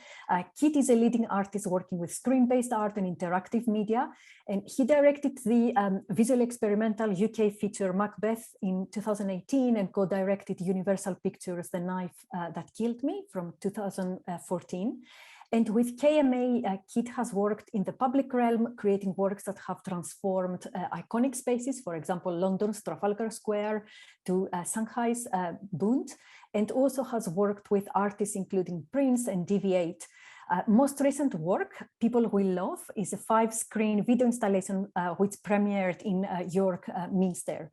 Kit is a leading artist working with screen-based art and interactive media, and he directed the visually experimental UK feature Macbeth in 2018 and co-directed Universal Pictures' The Knife That Killed Me from 2014. And with KMA, Kit has worked in the public realm, creating works that have transformed iconic spaces, for example, London's Trafalgar Square to Shanghai's Bund, and also has worked with artists including Prince and DV8. Most recent work, People We Love, is a 5-screen video installation which premiered in York Minster.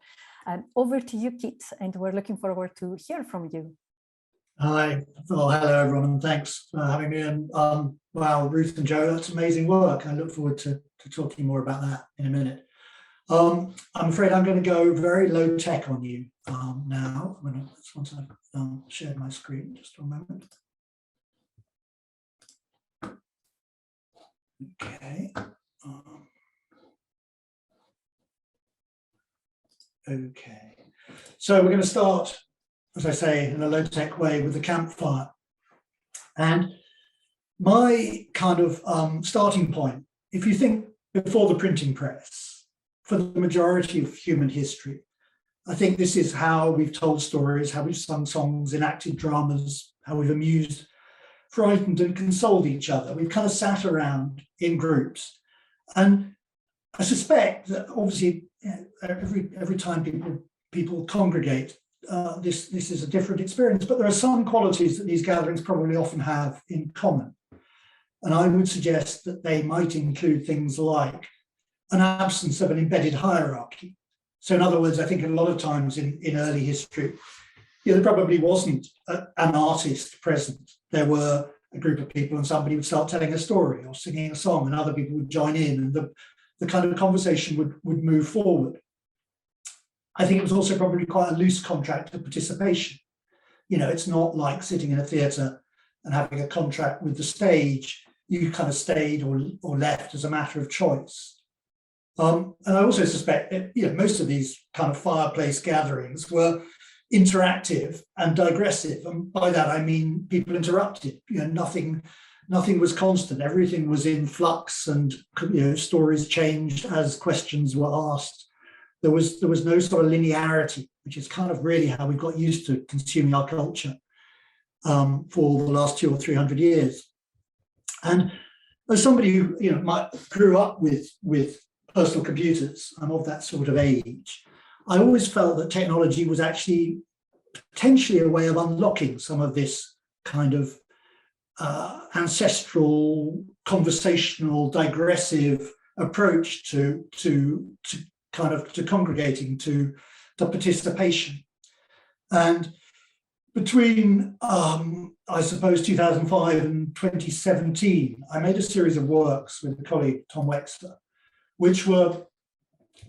Over to you, Kit, and we're looking forward to hear from you. Hi, well, hello everyone, and thanks for having me. And wow, Ruth and Joe, that's amazing work. I look forward to talking more about that in a minute. I'm afraid I'm going to go very low tech on you now. Once I've shared my screen, just a moment. Okay. Okay. So we're going to start, as I say, in a low-tech way with the campfire. And my kind of starting point, if you think before the printing press, for the majority of human history, I think this is how we've told stories, how we've sung songs, enacted dramas, how we've amused, frightened and consoled each other. We've kind of sat around in groups. And I suspect that obviously every time people congregate, this is a different experience, but there are some qualities that these gatherings probably often have in common. And I would suggest that they might include things like an absence of an embedded hierarchy. So in other words, I think a lot of times in early history, there probably wasn't an artist present. There were a group of people and somebody would start telling a story or singing a song and other people would join in, and the kind of conversation would move forward. I think it was also probably quite a loose contract of participation. It's not like sitting in a theatre and having a contract with the stage. You kind of stayed or left as a matter of choice. And I also suspect that most of these kind of fireplace gatherings were interactive and digressive, and by that I mean people interrupted. Nothing was constant. Everything was in flux, and stories changed as questions were asked. There was no sort of linearity, which is kind of really how we've got used to consuming our culture for the last 200 or 300 years. And as somebody who grew up with personal computers, I'm of that sort of age, I always felt that technology was actually potentially a way of unlocking some of this kind of ancestral, conversational, digressive approach to congregating, to participation. And between, I suppose, 2005 and 2017, I made a series of works with a colleague, Tom Wexler, which were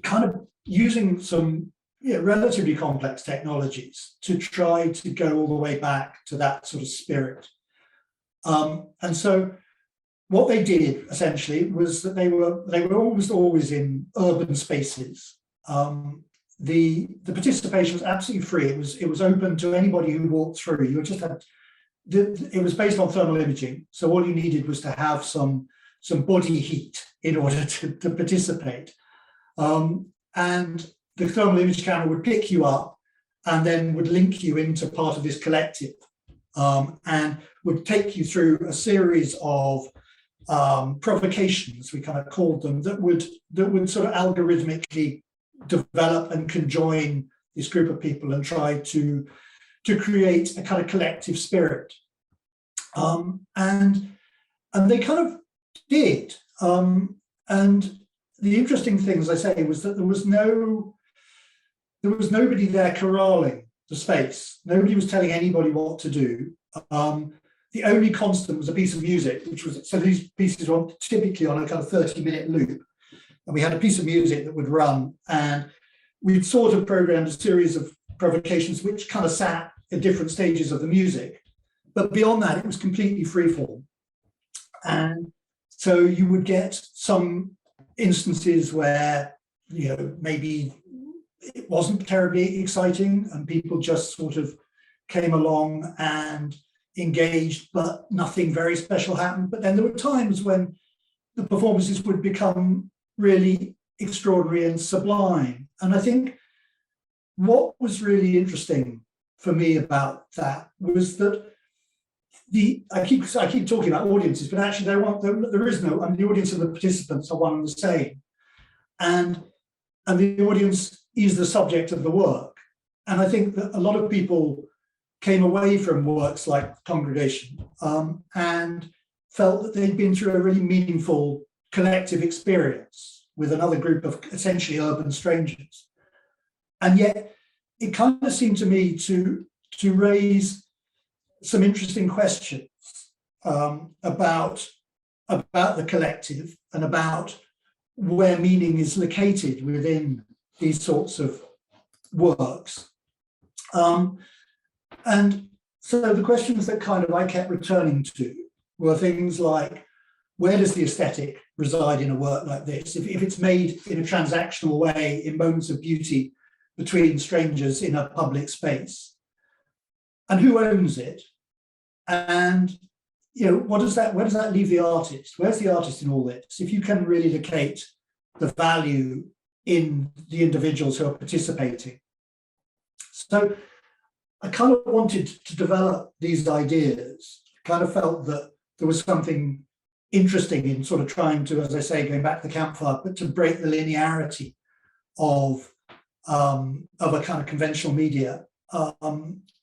kind of using some relatively complex technologies to try to go all the way back to that sort of spirit. And so what they did essentially was that they were almost always in urban spaces. The participation was absolutely free. It was open to anybody who walked through. You just had it was based on thermal imaging. So all you needed was to have some some body heat in order to participate. And the thermal image camera would pick you up and then would link you into part of this collective, and would take you through a series of provocations, we kind of called them, that would sort of algorithmically develop and conjoin this group of people and try to create a kind of collective spirit. And they kind of did. And the interesting thing, as I say, was that there was nobody there corralling the space. Nobody was telling anybody what to do. The only constant was a piece of music, which was, so these pieces were typically on a kind of 30-minute loop. And we had a piece of music that would run, and we'd sort of programmed a series of provocations which kind of sat at different stages of the music. But beyond that, it was completely freeform. And so you would get some instances where, you know, maybe it wasn't terribly exciting and people just sort of came along and engaged, but nothing very special happened. But then there were times when the performances would become really extraordinary and sublime. And I think what was really interesting for me about that was that I keep talking about audiences, but actually there is no, the audience and the participants are one and the same. And the audience is the subject of the work. And I think that a lot of people came away from works like Congregation and felt that they'd been through a really meaningful collective experience with another group of essentially urban strangers. And yet it kind of seemed to me to raise some interesting questions about the collective and about where meaning is located within these sorts of works. And so the questions that kind of I kept returning to were things like, where does the aesthetic reside in a work like this? If it's made in a transactional way, in moments of beauty between strangers in a public space, and who owns it? And, you know, where does that leave the artist? Where's the artist in all this? If you can really locate the value in the individuals who are participating. So I kind of wanted to develop these ideas. I kind of felt that there was something interesting in sort of trying to, as I say, going back to the campfire, but to break the linearity of a kind of conventional media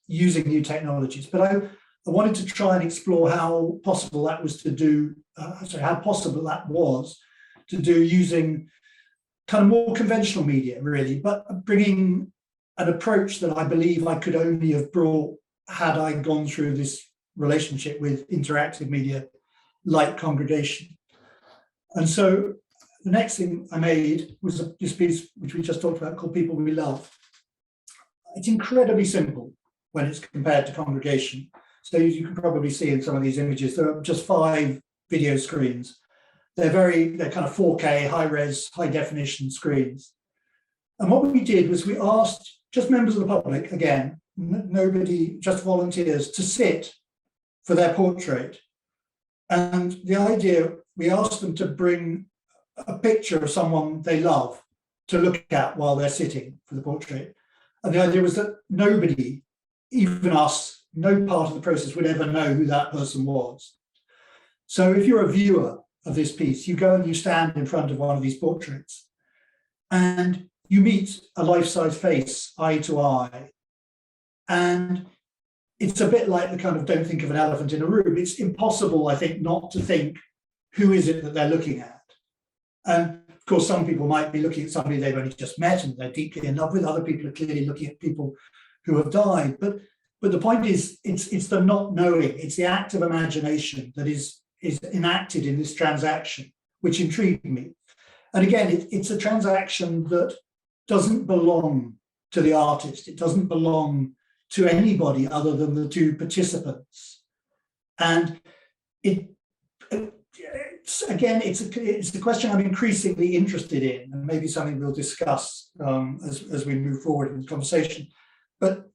using new technologies. But I wanted to try and explore how possible that was to do, how possible that was to do using kind of more conventional media, really, but bringing an approach that I believe I could only have brought had I gone through this relationship with interactive media like Congregation. And so the next thing I made was this piece, which we just talked about, called People We Love. It's incredibly simple when it's compared to Congregation. So you can probably see in some of these images, there are just 5 video screens. They're kind of 4K, high-res, high-definition screens. And what we did was we asked just members of the public, again, nobody, just volunteers, to sit for their portrait. And the idea, we asked them to bring a picture of someone they love to look at while they're sitting for the portrait. And the idea was that nobody, even us, no part of the process would ever know who that person was. So if you're a viewer of this piece, you go and you stand in front of one of these portraits and you meet a life-size face, eye to eye. And it's a bit like the kind of don't think of an elephant in a room. It's impossible, I think, not to think, who is it that they're looking at? And of course, some people might be looking at somebody they've only just met and they're deeply in love with. Other people are clearly looking at people who have died. But the point is, it's the not knowing. It's the act of imagination that is enacted in this transaction, which intrigued me. And again, it's a transaction that doesn't belong to the artist. It doesn't belong to anybody other than the 2 participants. And it's a question I'm increasingly interested in, and maybe something we'll discuss as we move forward in the conversation. But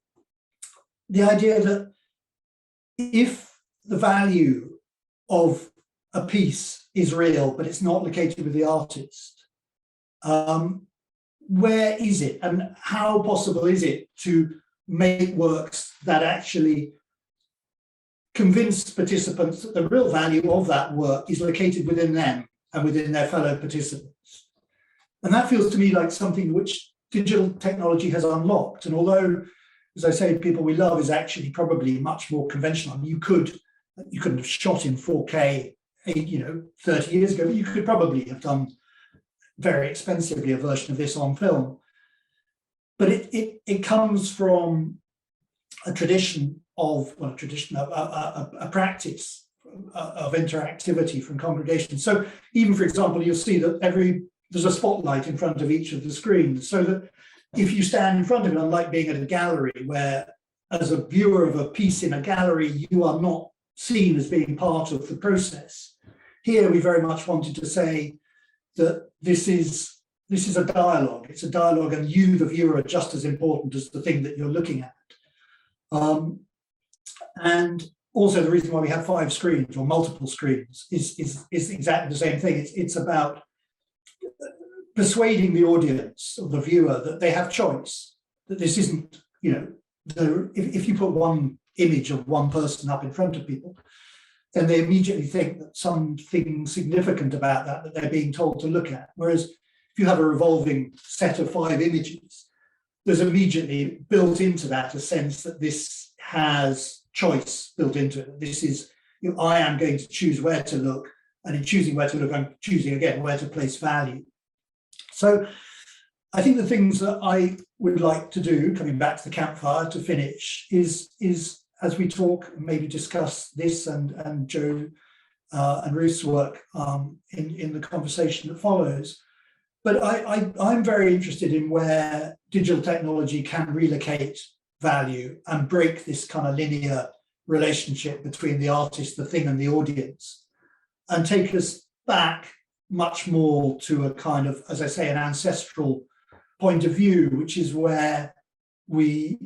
the idea that if the value of a piece is real, but it's not located with the artist, where is it, and how possible is it to make works that actually convince participants that the real value of that work is located within them and within their fellow participants? And that feels to me like something which digital technology has unlocked. And although, as I say, People We Love is actually probably much more conventional. I mean, you couldn't have shot in 4K, 30 years ago, but you could probably have done very expensively a version of this on film. But it comes from a tradition of, a practice of interactivity from congregations. So even, for example, you'll see that there's a spotlight in front of each of the screens, so that if you stand in front of it, unlike being at a gallery where, as a viewer of a piece in a gallery, you are not seen as being part of the process. Here, we very much wanted to say that this is a dialogue. It's a dialogue, and you, the viewer, are just as important as the thing that you're looking at. And also, the reason why we have 5 screens or multiple screens is exactly the same thing. It's about persuading the audience or the viewer that they have choice, that this isn't, if you put one image of one person up in front of people, then they immediately think that something significant about that they're being told to look at. Whereas if you have a revolving set of 5 images, there's immediately built into that a sense that this has choice built into it. This is, I am going to choose where to look, and in choosing where to look, I'm choosing again where to place value. So I think the things that I would like to do, coming back to the campfire to finish, is as we talk, maybe discuss this and Joe and Ruth's work in the conversation that follows. But I'm very interested in where digital technology can relocate value and break this kind of linear relationship between the artist, the thing, and the audience, and take us back much more to a kind of, as I say, an ancestral point of view, which is where we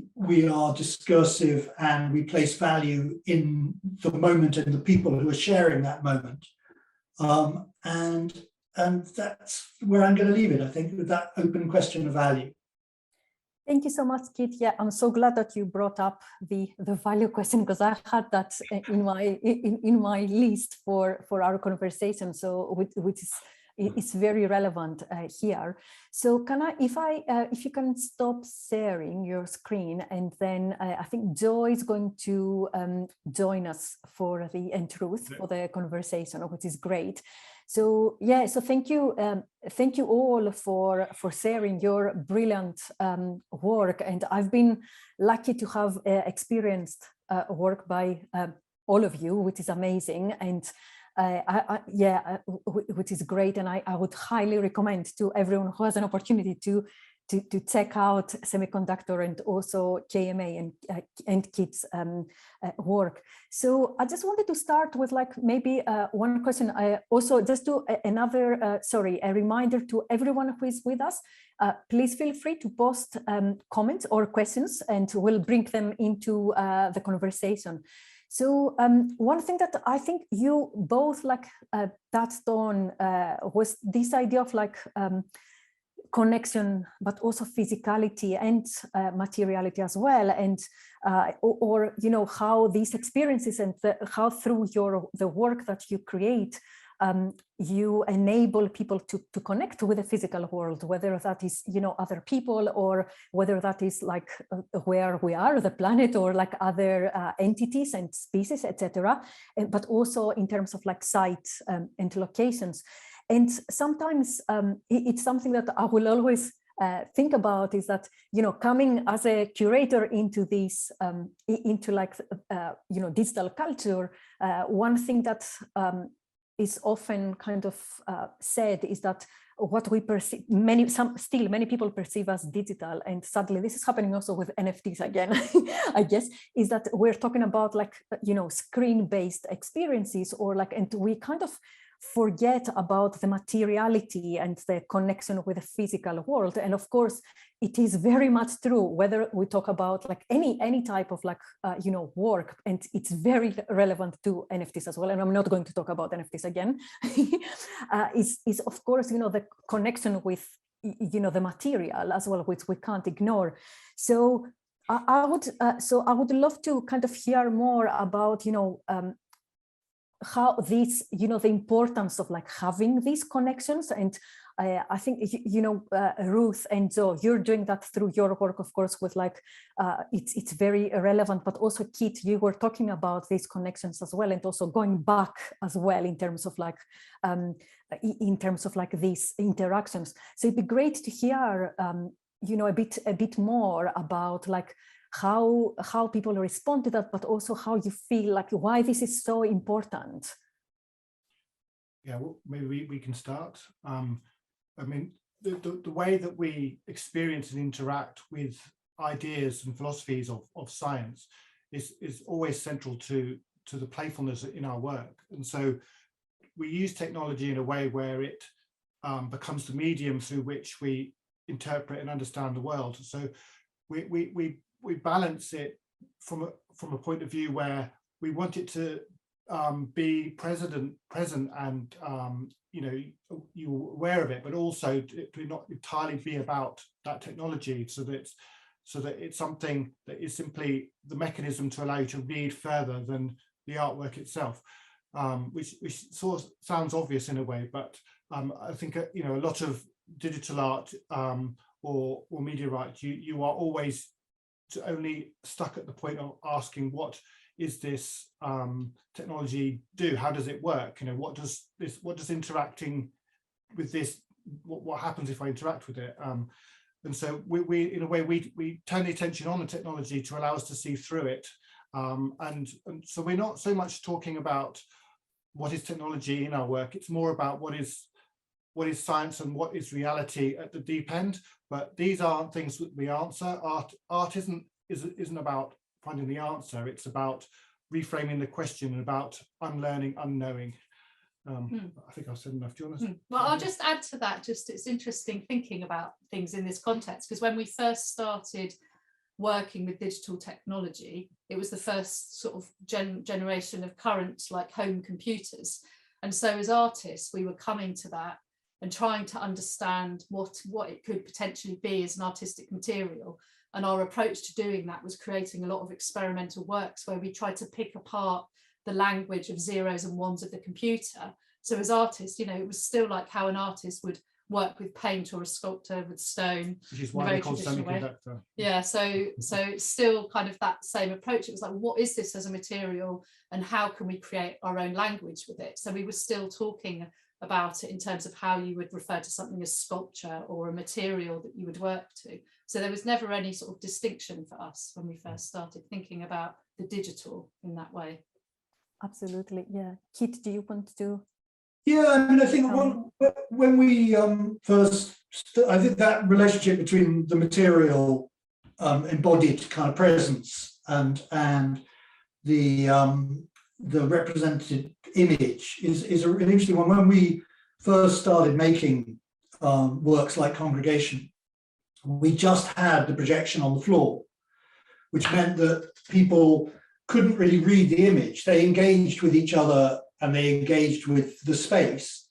are discursive and we place value in the moment and the people who are sharing that moment. And that's where I'm going to leave it, I think, with that open question of value. Thank you so much, Kit. Yeah, I'm so glad that you brought up the value question, because I had that in my list for our conversation. So which is it's very relevant here. So can if you can stop sharing your screen, and then I think Joy is going to join us for the truth for the conversation, which is great. So yeah, so thank you all for sharing your brilliant work, and I've been lucky to have experienced work by all of you, which is amazing, and which is great, and I would highly recommend to everyone who has an opportunity to check out Semiconductor and also KMA and Kit's work. So I just wanted to start with maybe one question. Also just to a reminder to everyone who is with us, please feel free to post comments or questions, and we'll bring them into the conversation. So one thing that I think you both touched on was this idea of connection, but also physicality and materiality as well, and or how these experiences and how through the work that you create, you enable people to connect with the physical world, whether that is other people, or whether that is where we are, the planet, or other entities and species, etc. But also in terms of sites and locations. And sometimes it's something that I will always think about, is that coming as a curator into this digital culture, one thing that is often kind of said is that what we perceive, many people perceive as digital, and sadly this is happening also with NFTs again, I guess, is that we're talking about screen-based experiences, or and we kind of forget about the materiality and the connection with the physical world. And of course, it is very much true, whether we talk about like any type of like, work, and it's very relevant to NFTs as well. And I'm not going to talk about NFTs again, is of course, the connection with, the material as well, which we can't ignore. So I would love to kind of hear more about, how this, the importance of like having these connections. And I think, Ruth and Joe, you're doing that through your work, of course, with like, it's very relevant, but also Kit, you were talking about these connections as well, and also going back as well in terms of like, these interactions. So it'd be great to hear, a bit more about like, how people respond to that, but also how you feel, like why this is so important. Yeah, well, maybe we can start. I mean, the way that we experience and interact with ideas and philosophies of science is always central to the playfulness in our work. And so we use technology in a way where it becomes the medium through which we interpret and understand the world. So we balance it from a point of view where we want it to be present and you're aware of it, but also to not entirely be about that technology, so that it's something that is simply the mechanism to allow you to read further than the artwork itself, which sort of sounds obvious in a way, but I think a lot of digital art or media art, you are always only stuck at the point of asking, what is this technology do? How does it work? What does interacting with this, what happens if I interact with it? And so we in a way we turn the attention on the technology to allow us to see through it. And so we're not so much talking about what is technology in our work. It's more about what is science and what is reality at the deep end. But these aren't things that we answer. Art isn't about finding the answer. It's about reframing the question and about unlearning, unknowing. I think I've said enough. Do you want to? Well, I'll just add to that. It's interesting thinking about things in this context, because when we first started working with digital technology, it was the first sort of generation of current like home computers. And so as artists, we were coming to that and trying to understand what it could potentially be as an artistic material. And our approach to doing that was creating a lot of experimental works where we tried to pick apart the language of zeros and ones of the computer. So as artists, it was still like how an artist would work with paint, or a sculptor with stone. Which is why they call semiconductor. Yeah, so it's still kind of that same approach. It was like, what is this as a material, and how can we create our own language with it? So we were still talking about it in terms of how you would refer to something as sculpture or a material that you would work to. So there was never any sort of distinction for us when we first started thinking about the digital in that way. Absolutely, yeah. Kit, do you want to? Yeah, I mean, I think when we first, I think that relationship between the material embodied kind of presence and the represented image is an interesting one. When we first started making works like Congregation, we just had the projection on the floor, which meant that people couldn't really read the image. They engaged with each other and they engaged with the space.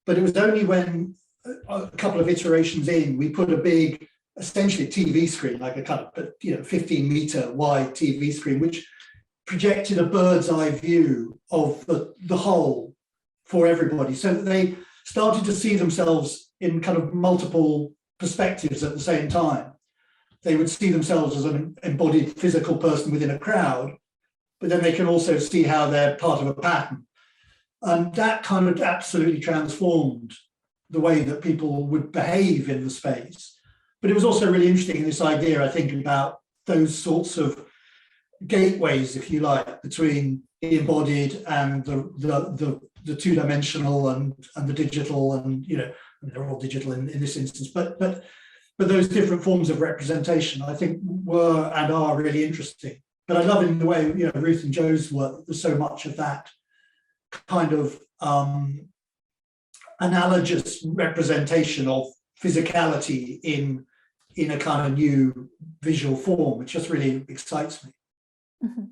But it was only when a couple of iterations in, we put a big, essentially TV screen, like a kind of 15-meter wide TV screen, which projected a bird's eye view of the whole for everybody, so that they started to see themselves in kind of multiple perspectives at the same time. They would see themselves as an embodied physical person within a crowd, but then they can also see how they're part of a pattern. And that kind of absolutely transformed the way that people would behave in the space. But it was also really interesting in this idea, I think, about those sorts of gateways, if you like, between the embodied and the two-dimensional and the digital, and they're all digital in this instance, but those different forms of representation, I think, were and are really interesting. But I love in the way Ruth and Joe's work, there's so much of that kind of analogous representation of physicality in a kind of new visual form, which just really excites me. Mm-hmm.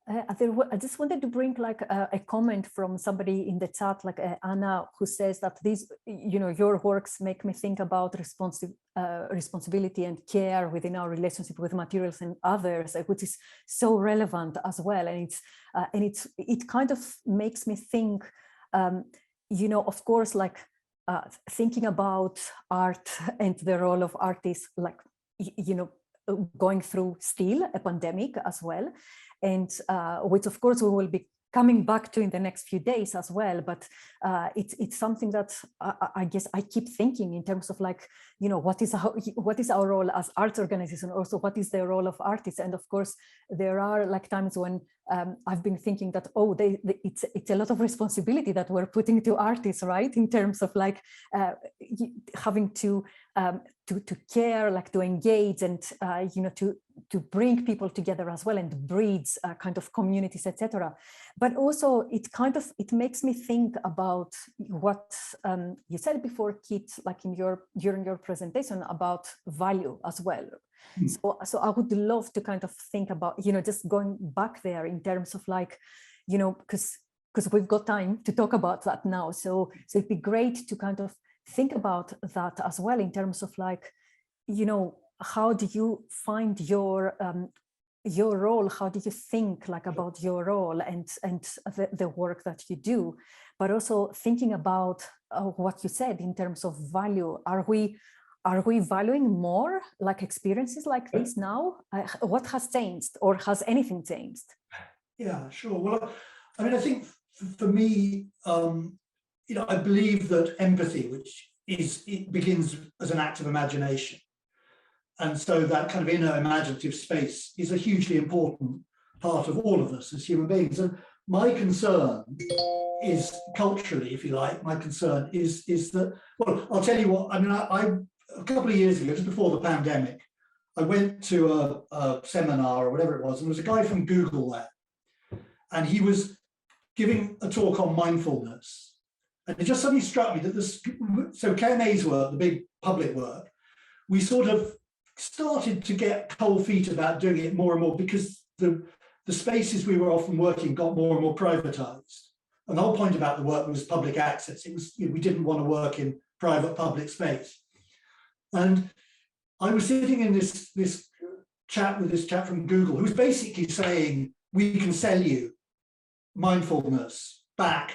I just wanted to bring like a comment from somebody in the chat, like Anna, who says that these, your works make me think about responsibility and care within our relationship with materials and others, which is so relevant as well. And it kind of makes me think, of course, like thinking about art and the role of artists, like, going through still a pandemic as well. And which of course we will be coming back to in the next few days as well, but it's something that I guess I keep thinking in terms of like, what is our role as arts organization, also what is the role of artists. And of course there are like times when I've been thinking that, it's a lot of responsibility that we're putting to artists, right, in terms of like having to care, like to engage, and to bring people together as well, and breeds kind of communities, etc. But also it makes me think about what you said before, Kit, like during your presentation about value as well. So I would love to kind of think about, just going back there in terms of like, because we've got time to talk about that now. So it'd be great to kind of think about that as well in terms of like, how do you find your role? How do you think like about your role and the work that you do? But also thinking about what you said in terms of value. Are we valuing more like experiences like this now? What has changed, or has anything changed? Yeah, sure. Well, I mean, I think for me, I believe that empathy, it begins as an act of imagination. And so that kind of inner imaginative space is a hugely important part of all of us as human beings. And my concern is culturally, if you like, my concern is that, well, I'll tell you what, I mean, I a couple of years ago, just before the pandemic, I went to a seminar or whatever it was, and there was a guy from Google there, and he was giving a talk on mindfulness. And it just suddenly struck me that so KMA's work, the big public work, we sort of started to get cold feet about doing it more and more because the spaces we were often working got more and more privatized. And the whole point about the work was public access. It was, we didn't want to work in private public space. And I was sitting in this chat with this chap from Google who's basically saying, we can sell you mindfulness back,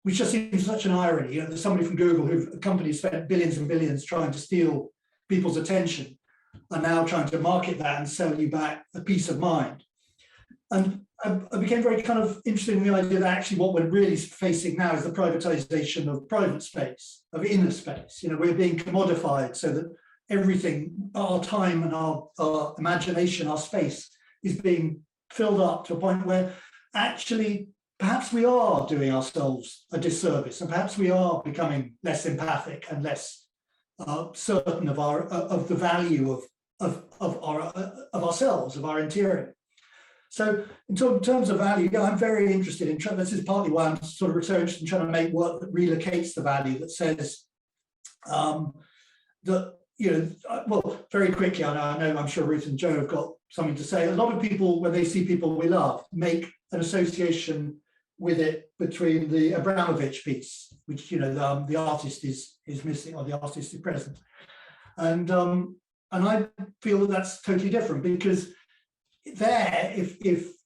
which just seems such an irony. There's somebody from Google a company spent billions and billions trying to steal people's attention, are now trying to market that and sell you back a peace of mind. And I became very kind of interested in the idea that actually what we're really facing now is the privatization of private space, of inner space. We're being commodified so that everything, our time and our imagination, our space is being filled up to a point where actually perhaps we are doing ourselves a disservice, and perhaps we are becoming less empathic and less certain of the value of ourselves, of our interior. So in terms of value, I'm very interested in, this is partly why I'm sort of interested in trying to make work that relocates the value, that says that, well, very quickly, I know I'm sure Ruth and Joe have got something to say. A lot of people, when they see people we love, make an association with it between the Abramovich piece, which, the artist is missing, or the artist is present. And I feel that that's totally different, because there, if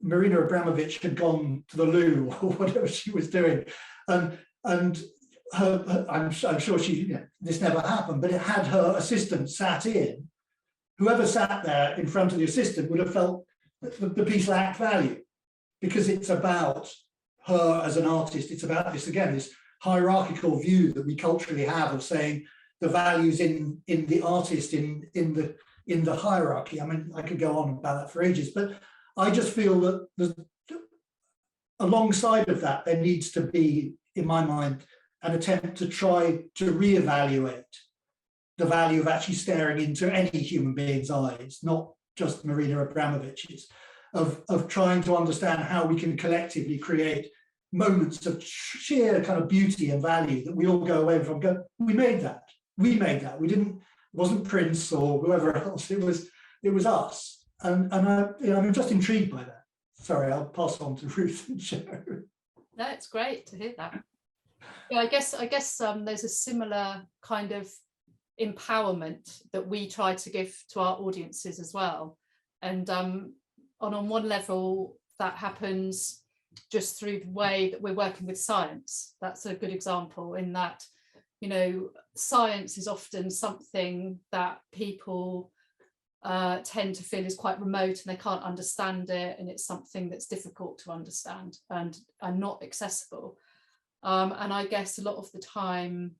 Marina Abramovich had gone to the loo or whatever she was doing, and I'm sure this never happened, but it had her assistant sat in, whoever sat there in front of the assistant would have felt that the piece lacked value, because it's about her as an artist. It's about this, again, this hierarchical view that we culturally have of saying the values in the artist in the hierarchy. I mean, I could go on about that for ages, but I just feel that alongside of that, there needs to be, in my mind, an attempt to try to reevaluate the value of actually staring into any human being's eyes, not just Marina Abramovich's, of trying to understand how we can collectively create moments of sheer kind of beauty and value that we all go away from. Go, we made that. We didn't. It wasn't Prince or whoever else. It was us. And I'm just intrigued by that. Sorry, I'll pass on to Ruth and Joe. No, it's great to hear that. Yeah, I guess there's a similar kind of empowerment that we try to give to our audiences as well. And on one level, that happens just through the way that we're working with science. That's a good example in that, you know, science is often something that people tend to feel is quite remote and they can't understand it, and it's something that's difficult to understand and not accessible. And I guess a lot of the time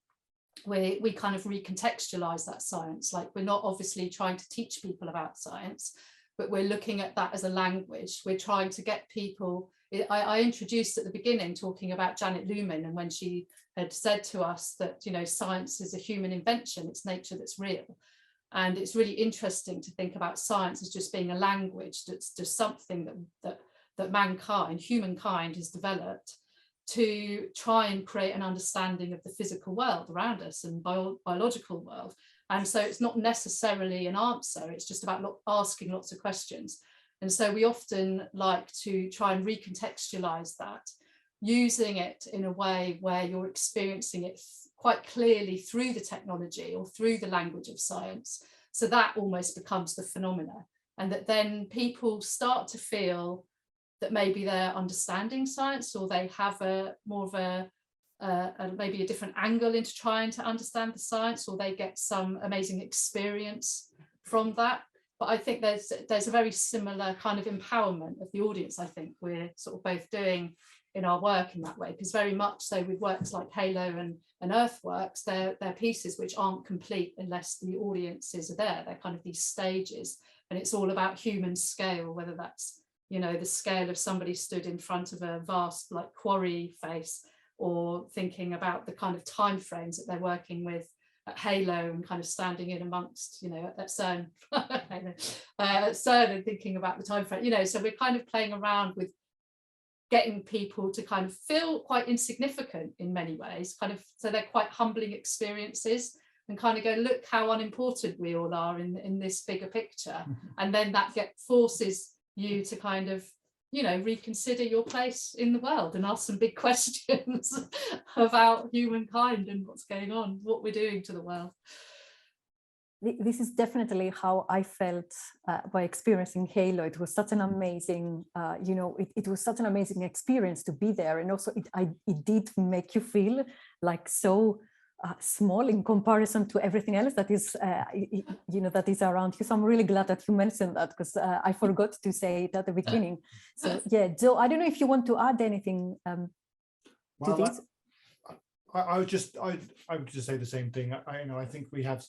we kind of recontextualize that science. Like, we're not obviously trying to teach people about science, but we're looking at that as a language. We're trying to get people. I introduced at the beginning talking about Janet Lumen, and when she had said to us that, you know, science is a human invention, it's nature that's real. And it's really interesting to think about science as just being a language that's just something that mankind, humankind, has developed to try and create an understanding of the physical world around us and biological world. And so it's not necessarily an answer, it's just about asking lots of questions. And so we often like to try and recontextualize that, using it in a way where you're experiencing it quite clearly through the technology or through the language of science. So that almost becomes the phenomena, and that then people start to feel that maybe they're understanding science, or they have maybe a different angle into trying to understand the science, or they get some amazing experience from that. But I think there's a very similar kind of empowerment of the audience. I think we're sort of both doing in our work in that way, because very much so with works like Halo and Earthworks, they're pieces which aren't complete unless the audiences are there. They're kind of these stages, and it's all about human scale, whether that's, you know, the scale of somebody stood in front of a vast like quarry face, or thinking about the kind of timeframes that they're working with at Halo and kind of standing in amongst, you know, at CERN, CERN, and thinking about the timeframe, you know. So we're kind of playing around with getting people to kind of feel quite insignificant in many ways, kind of, so they're quite humbling experiences, and kind of go, look how unimportant we all are in this bigger picture. And then that forces you to kind of, you know, reconsider your place in the world and ask some big questions about humankind and what's going on, what we're doing to the world. This is definitely how I felt by experiencing Halo. It was such an amazing, you know, it was such an amazing experience to be there. And also it did make you feel like so small in comparison to everything else that is, you know, that is around you. So I'm really glad that you mentioned that, because I forgot to say it at the beginning. So yeah, Joe, I don't know if you want to add anything to this. I would just say the same thing. I think we have,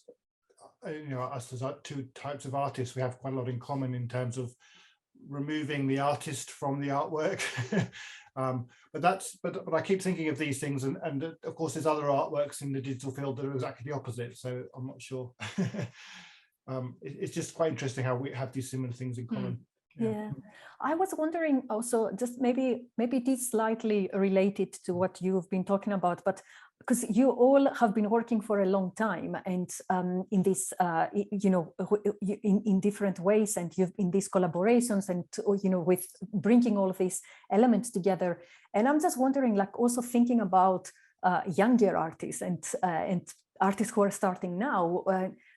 you know, us as two types of artists, we have quite a lot in common in terms of removing the artist from the artwork. But I keep thinking of these things, and of course there's other artworks in the digital field that are exactly the opposite, so I'm not sure. It's just quite interesting how we have these similar things in common. Yeah, I was wondering also, just maybe it is slightly related to what you've been talking about, but because you all have been working for a long time, and in this, you know, in different ways, and you've in these collaborations, and you know, with bringing all of these elements together. And I'm just wondering, like, also thinking about younger artists and artists who are starting now,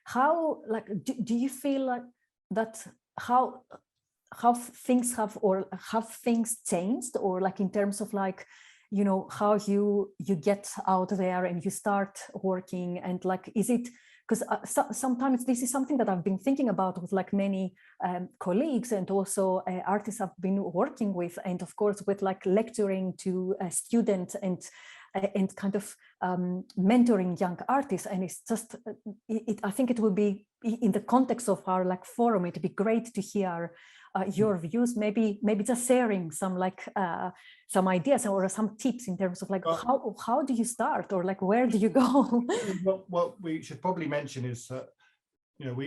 how, like, do you feel like that? How things have things changed, or like in terms of, like, you know, how you get out there and you start working, and like, is it because sometimes this is something that I've been thinking about with like many colleagues, and also artists I've been working with, and of course with like lecturing to students and kind of mentoring young artists. And it's just, I think it will be, in the context of our like forum, it'd be great to hear your views, maybe just sharing some like some ideas or some tips in terms of like, how do you start, or like, where do you go? What we should probably mention is that, you know,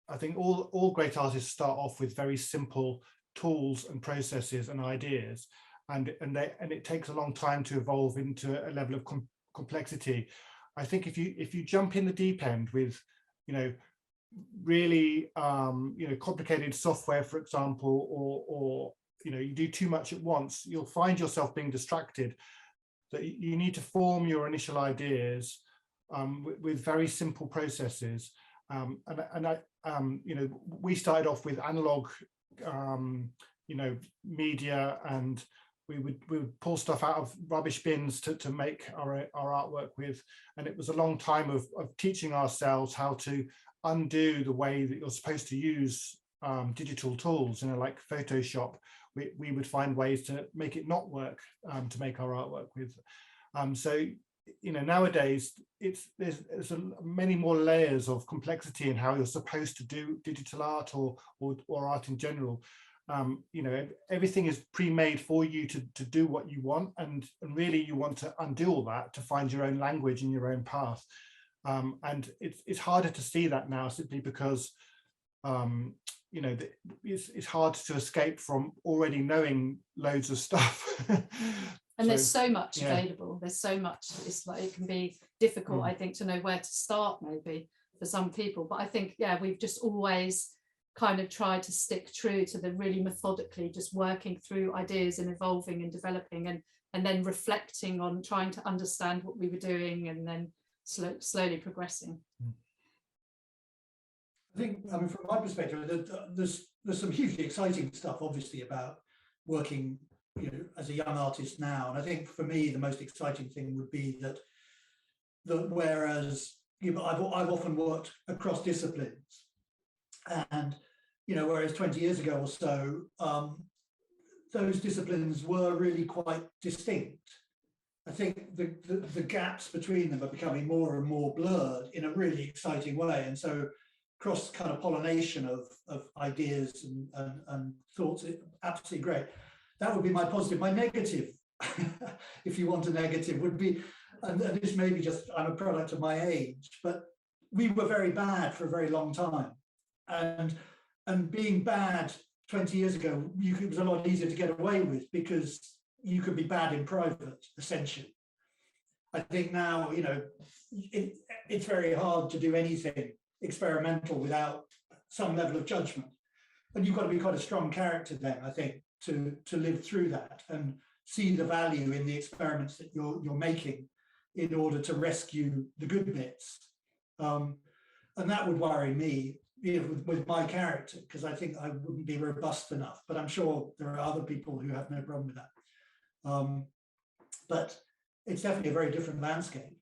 I think all great artists start off with very simple tools and processes and ideas, and it takes a long time to evolve into a level of complexity. I think if you jump in the deep end with, really complicated software, for example, or you do too much at once, you'll find yourself being distracted. That you need to form your initial ideas with very simple processes, we started off with analog media, and we would pull stuff out of rubbish bins to make our artwork with, and it was a long time of teaching ourselves how to undo the way that you're supposed to use digital tools, like Photoshop. We would find ways to make it not work, to make our artwork with. So nowadays there's many more layers of complexity in how you're supposed to do digital art or art in general. Everything is pre-made for you to do what you want, and really you want to undo all that to find your own language and your own path. And it's harder to see that now, simply because it's hard to escape from already knowing loads of stuff. And there's so much available. There's so much. It's like it can be difficult, I think, to know where to start, maybe for some people. But I think, we've just always kind of tried to stick true to the really methodically just working through ideas and evolving and developing, and then reflecting on trying to understand what we were doing, and then slowly progressing. I think, from my perspective, there's some hugely exciting stuff, obviously, about working as a young artist now. And I think for me, the most exciting thing would be that whereas I've often worked across disciplines, and whereas 20 years ago or so, those disciplines were really quite distinct. I think the gaps between them are becoming more and more blurred in a really exciting way. And so cross kind of pollination of ideas and thoughts, absolutely great. That would be my positive. My negative, if you want a negative, would be, and this may be just, I'm a product of my age, but we were very bad for a very long time. And being bad 20 years ago, it was a lot easier to get away with, because you could be bad in private, essentially. I think now, it's very hard to do anything experimental without some level of judgment. And you've got to be quite a strong character then, I think, to live through that and see the value in the experiments that you're making in order to rescue the good bits. And that would worry me, with my character, because I think I wouldn't be robust enough. But I'm sure there are other people who have no problem with that. But it's definitely a very different landscape.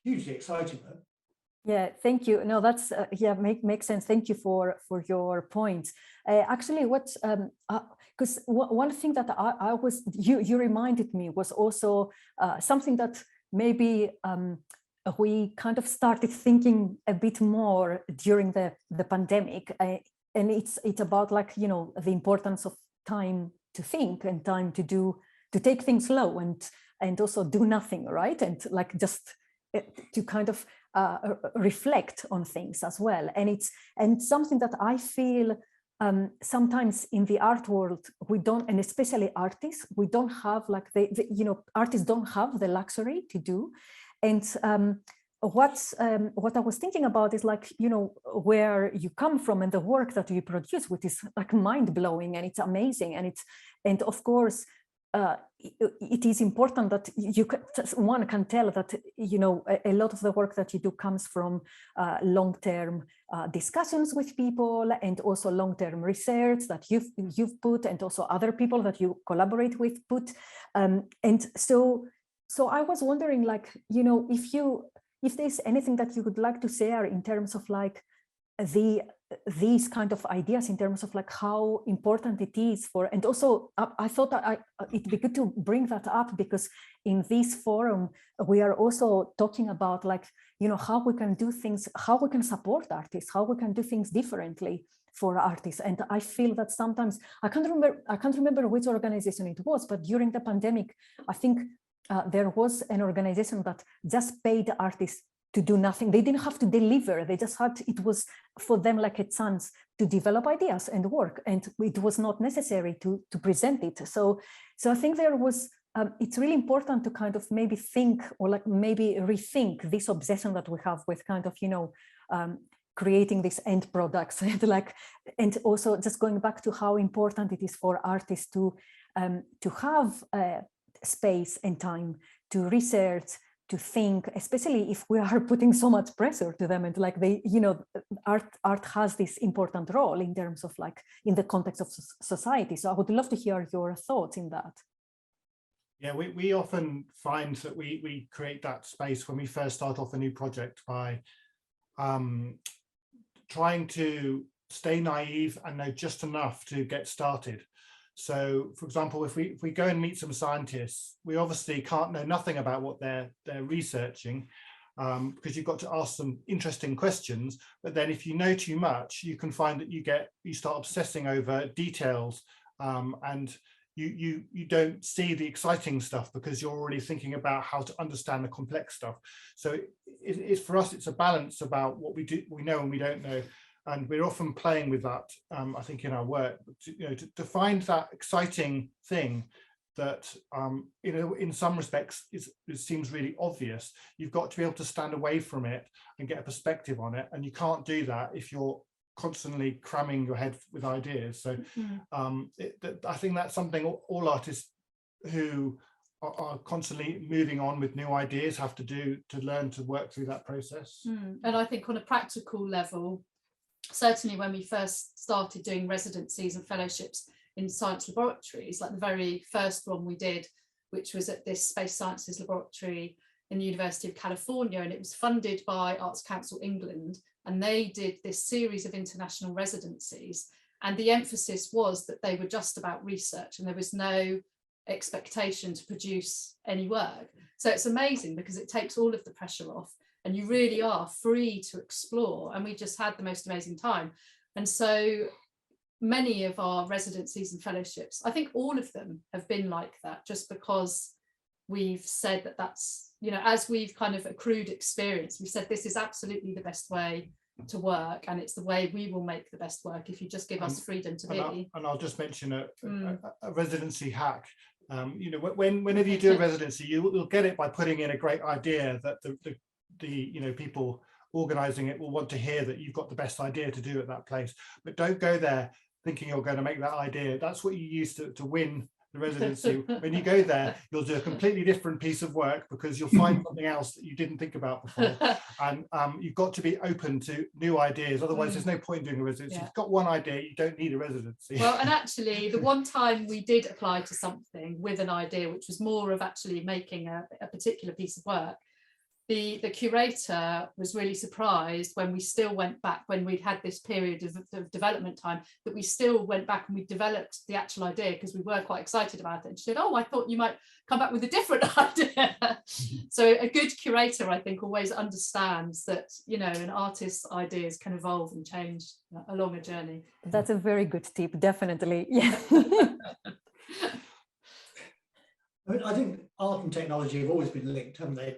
Hugely exciting, though. Yeah, thank you. No, that's makes sense. Thank you for your points. Actually, what's because one thing that I was you reminded me was also something that maybe we kind of started thinking a bit more during the pandemic, and it's about the importance of time to think and time to take things slow and also do nothing, right? And just to kind of reflect on things as well. And something that I feel sometimes in the art world, we don't, and especially artists, we don't have artists don't have the luxury to do. And what I was thinking about is where you come from and the work that you produce, which is mind-blowing, and it's amazing. And of course, it is important that one can tell that a lot of the work that you do comes from long-term discussions with people, and also long-term research that you've put, and also other people that you collaborate with put. And so I was wondering, if there's anything that you would like to share in terms of these kind of ideas, in terms of how important it is for, and also I thought that it'd be good to bring that up, because in this forum we are also talking about how we can do things, how we can support artists, how we can do things differently for artists. And I feel that sometimes I can't remember which organization it was, but during the pandemic, I think there was an organization that just paid artists to do nothing. They didn't have to deliver. They just had, it was for them like a chance to develop ideas and work. And it was not necessary to present it. So I think there was, it's really important to kind of maybe think or like maybe rethink this obsession that we have with kind of, you know, creating these end products and like, and also just going back to how important it is for artists to have space and time to research, to think, especially if we are putting so much pressure to them, and like they, you know, art has this important role in terms of like in the context of society. So I would love to hear your thoughts in that. Yeah, we often find that we create that space when we first start off a new project by trying to stay naive and know just enough to get started. So, for example, if we go and meet some scientists, we obviously can't know nothing about what they're researching, because you've got to ask them interesting questions. But then if you know too much, you can find that you start obsessing over details, and you don't see the exciting stuff because you're already thinking about how to understand the complex stuff. So it's for us, it's a balance about what we know and we don't know. And we're often playing with that, I think, in our work, to find that exciting thing that, in some respects, it seems really obvious. You've got to be able to stand away from it and get a perspective on it. And you can't do that if you're constantly cramming your head with ideas. So I think that's something all artists who are constantly moving on with new ideas have to do, to learn to work through that process. And I think on a practical level, certainly when we first started doing residencies and fellowships in science laboratories, like the very first one we did, which was at this Space Sciences Laboratory in the University of California, and it was funded by Arts Council England, and they did this series of international residencies, and the emphasis was that they were just about research and there was no expectation to produce any work. So it's amazing because it takes all of the pressure off and you really are free to explore, and we just had the most amazing time. And so many of our residencies and fellowships, I think all of them have been like that, just because we've said that that's, as we've kind of accrued experience, we've said this is absolutely the best way to work, and it's the way we will make the best work if you just give us freedom to be. And I'll just mention a residency hack. Whenever you do a residency, you'll get it by putting in a great idea that the people organizing it will want to hear that you've got the best idea to do at that place. But don't go there thinking you're going to make that idea. That's what you use to win the residency. When you go there, you'll do a completely different piece of work because you'll find something else that you didn't think about before. And you've got to be open to new ideas. Otherwise, there's no point in doing a residency. If you've got one idea, you don't need a residency. Well, and actually, the one time we did apply to something with an idea, which was more of actually making a particular piece of work, the curator was really surprised when we still went back, when we'd had this period of development time, that we still went back and we developed the actual idea because we were quite excited about it. And she said, "Oh, I thought you might come back with a different idea." So a good curator, I think, always understands that, an artist's ideas can evolve and change along a journey. That's a very good tip, definitely. Yeah. I think art and technology have always been linked, haven't they?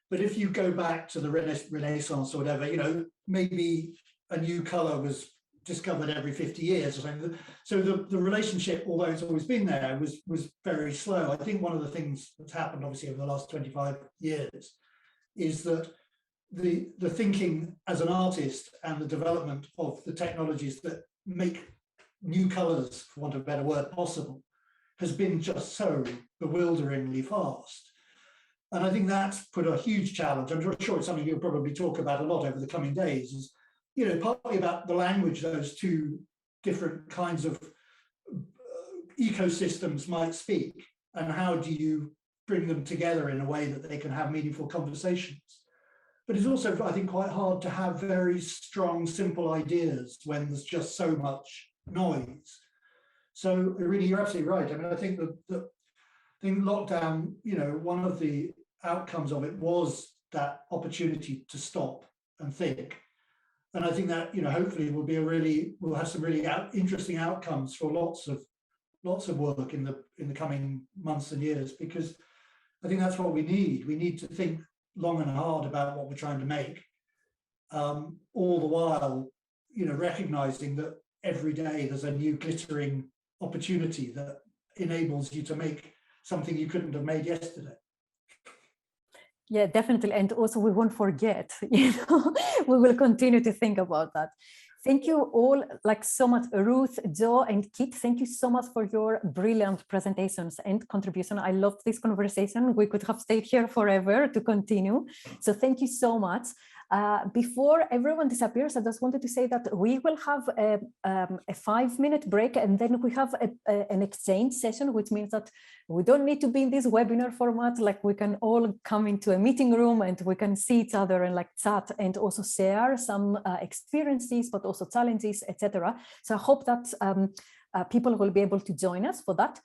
But if you go back to the Renaissance or whatever, maybe a new color was discovered every 50 years or something. So the relationship, although it's always been there, was very slow. I think one of the things that's happened, obviously, over the last 25 years is that the thinking as an artist and the development of the technologies that make new colors, for want of a better word, possible, has been just so bewilderingly fast. And I think that's put a huge challenge. I'm sure it's something you'll probably talk about a lot over the coming days, is, partly about the language those two different kinds of ecosystems might speak, and how do you bring them together in a way that they can have meaningful conversations. But it's also, I think, quite hard to have very strong, simple ideas when there's just so much noise. So really, you're absolutely right. I mean, I think the lockdown, one of the outcomes of it was that opportunity to stop and think. And I think that, hopefully we'll have some really interesting outcomes for lots of work in the coming months and years, because I think that's what we need. We need to think, long and hard about what we're trying to make, all the while, recognizing that every day there's a new glittering opportunity that enables you to make something you couldn't have made yesterday. Yeah, definitely. And also we won't forget, we will continue to think about that. Thank you all so much, Ruth, Joe, and Kit. Thank you so much for your brilliant presentations and contribution. I loved this conversation. We could have stayed here forever to continue. So thank you so much. Before everyone disappears, I just wanted to say that we will have a 5-minute break, and then we have an exchange session, which means that we don't need to be in this webinar format. We can all come into a meeting room and we can see each other and chat and also share some experiences, but also challenges, etc. So I hope that people will be able to join us for that.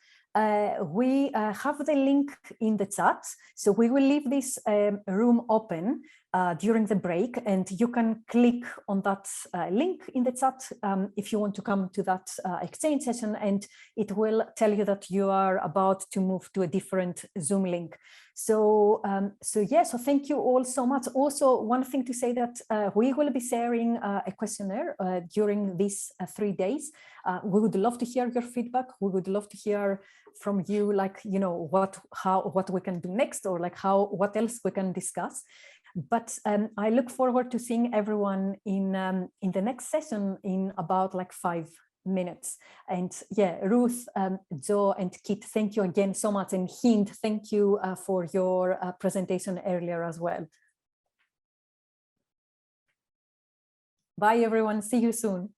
We have the link in the chat, so we will leave this room open during the break, and you can click on that link in the chat if you want to come to that exchange session, and it will tell you that you are about to move to a different Zoom link. So so thank you all so much. Also, one thing to say that we will be sharing a questionnaire during these 3 days. We would love to hear your feedback. We would love to hear from you, what we can do next, or what else we can discuss. But I look forward to seeing everyone in the next session in about 5 minutes. And yeah, Ruth, Joe, and Kit, thank you again so much. And Hind, thank you for your presentation earlier as well. Bye, everyone. See you soon.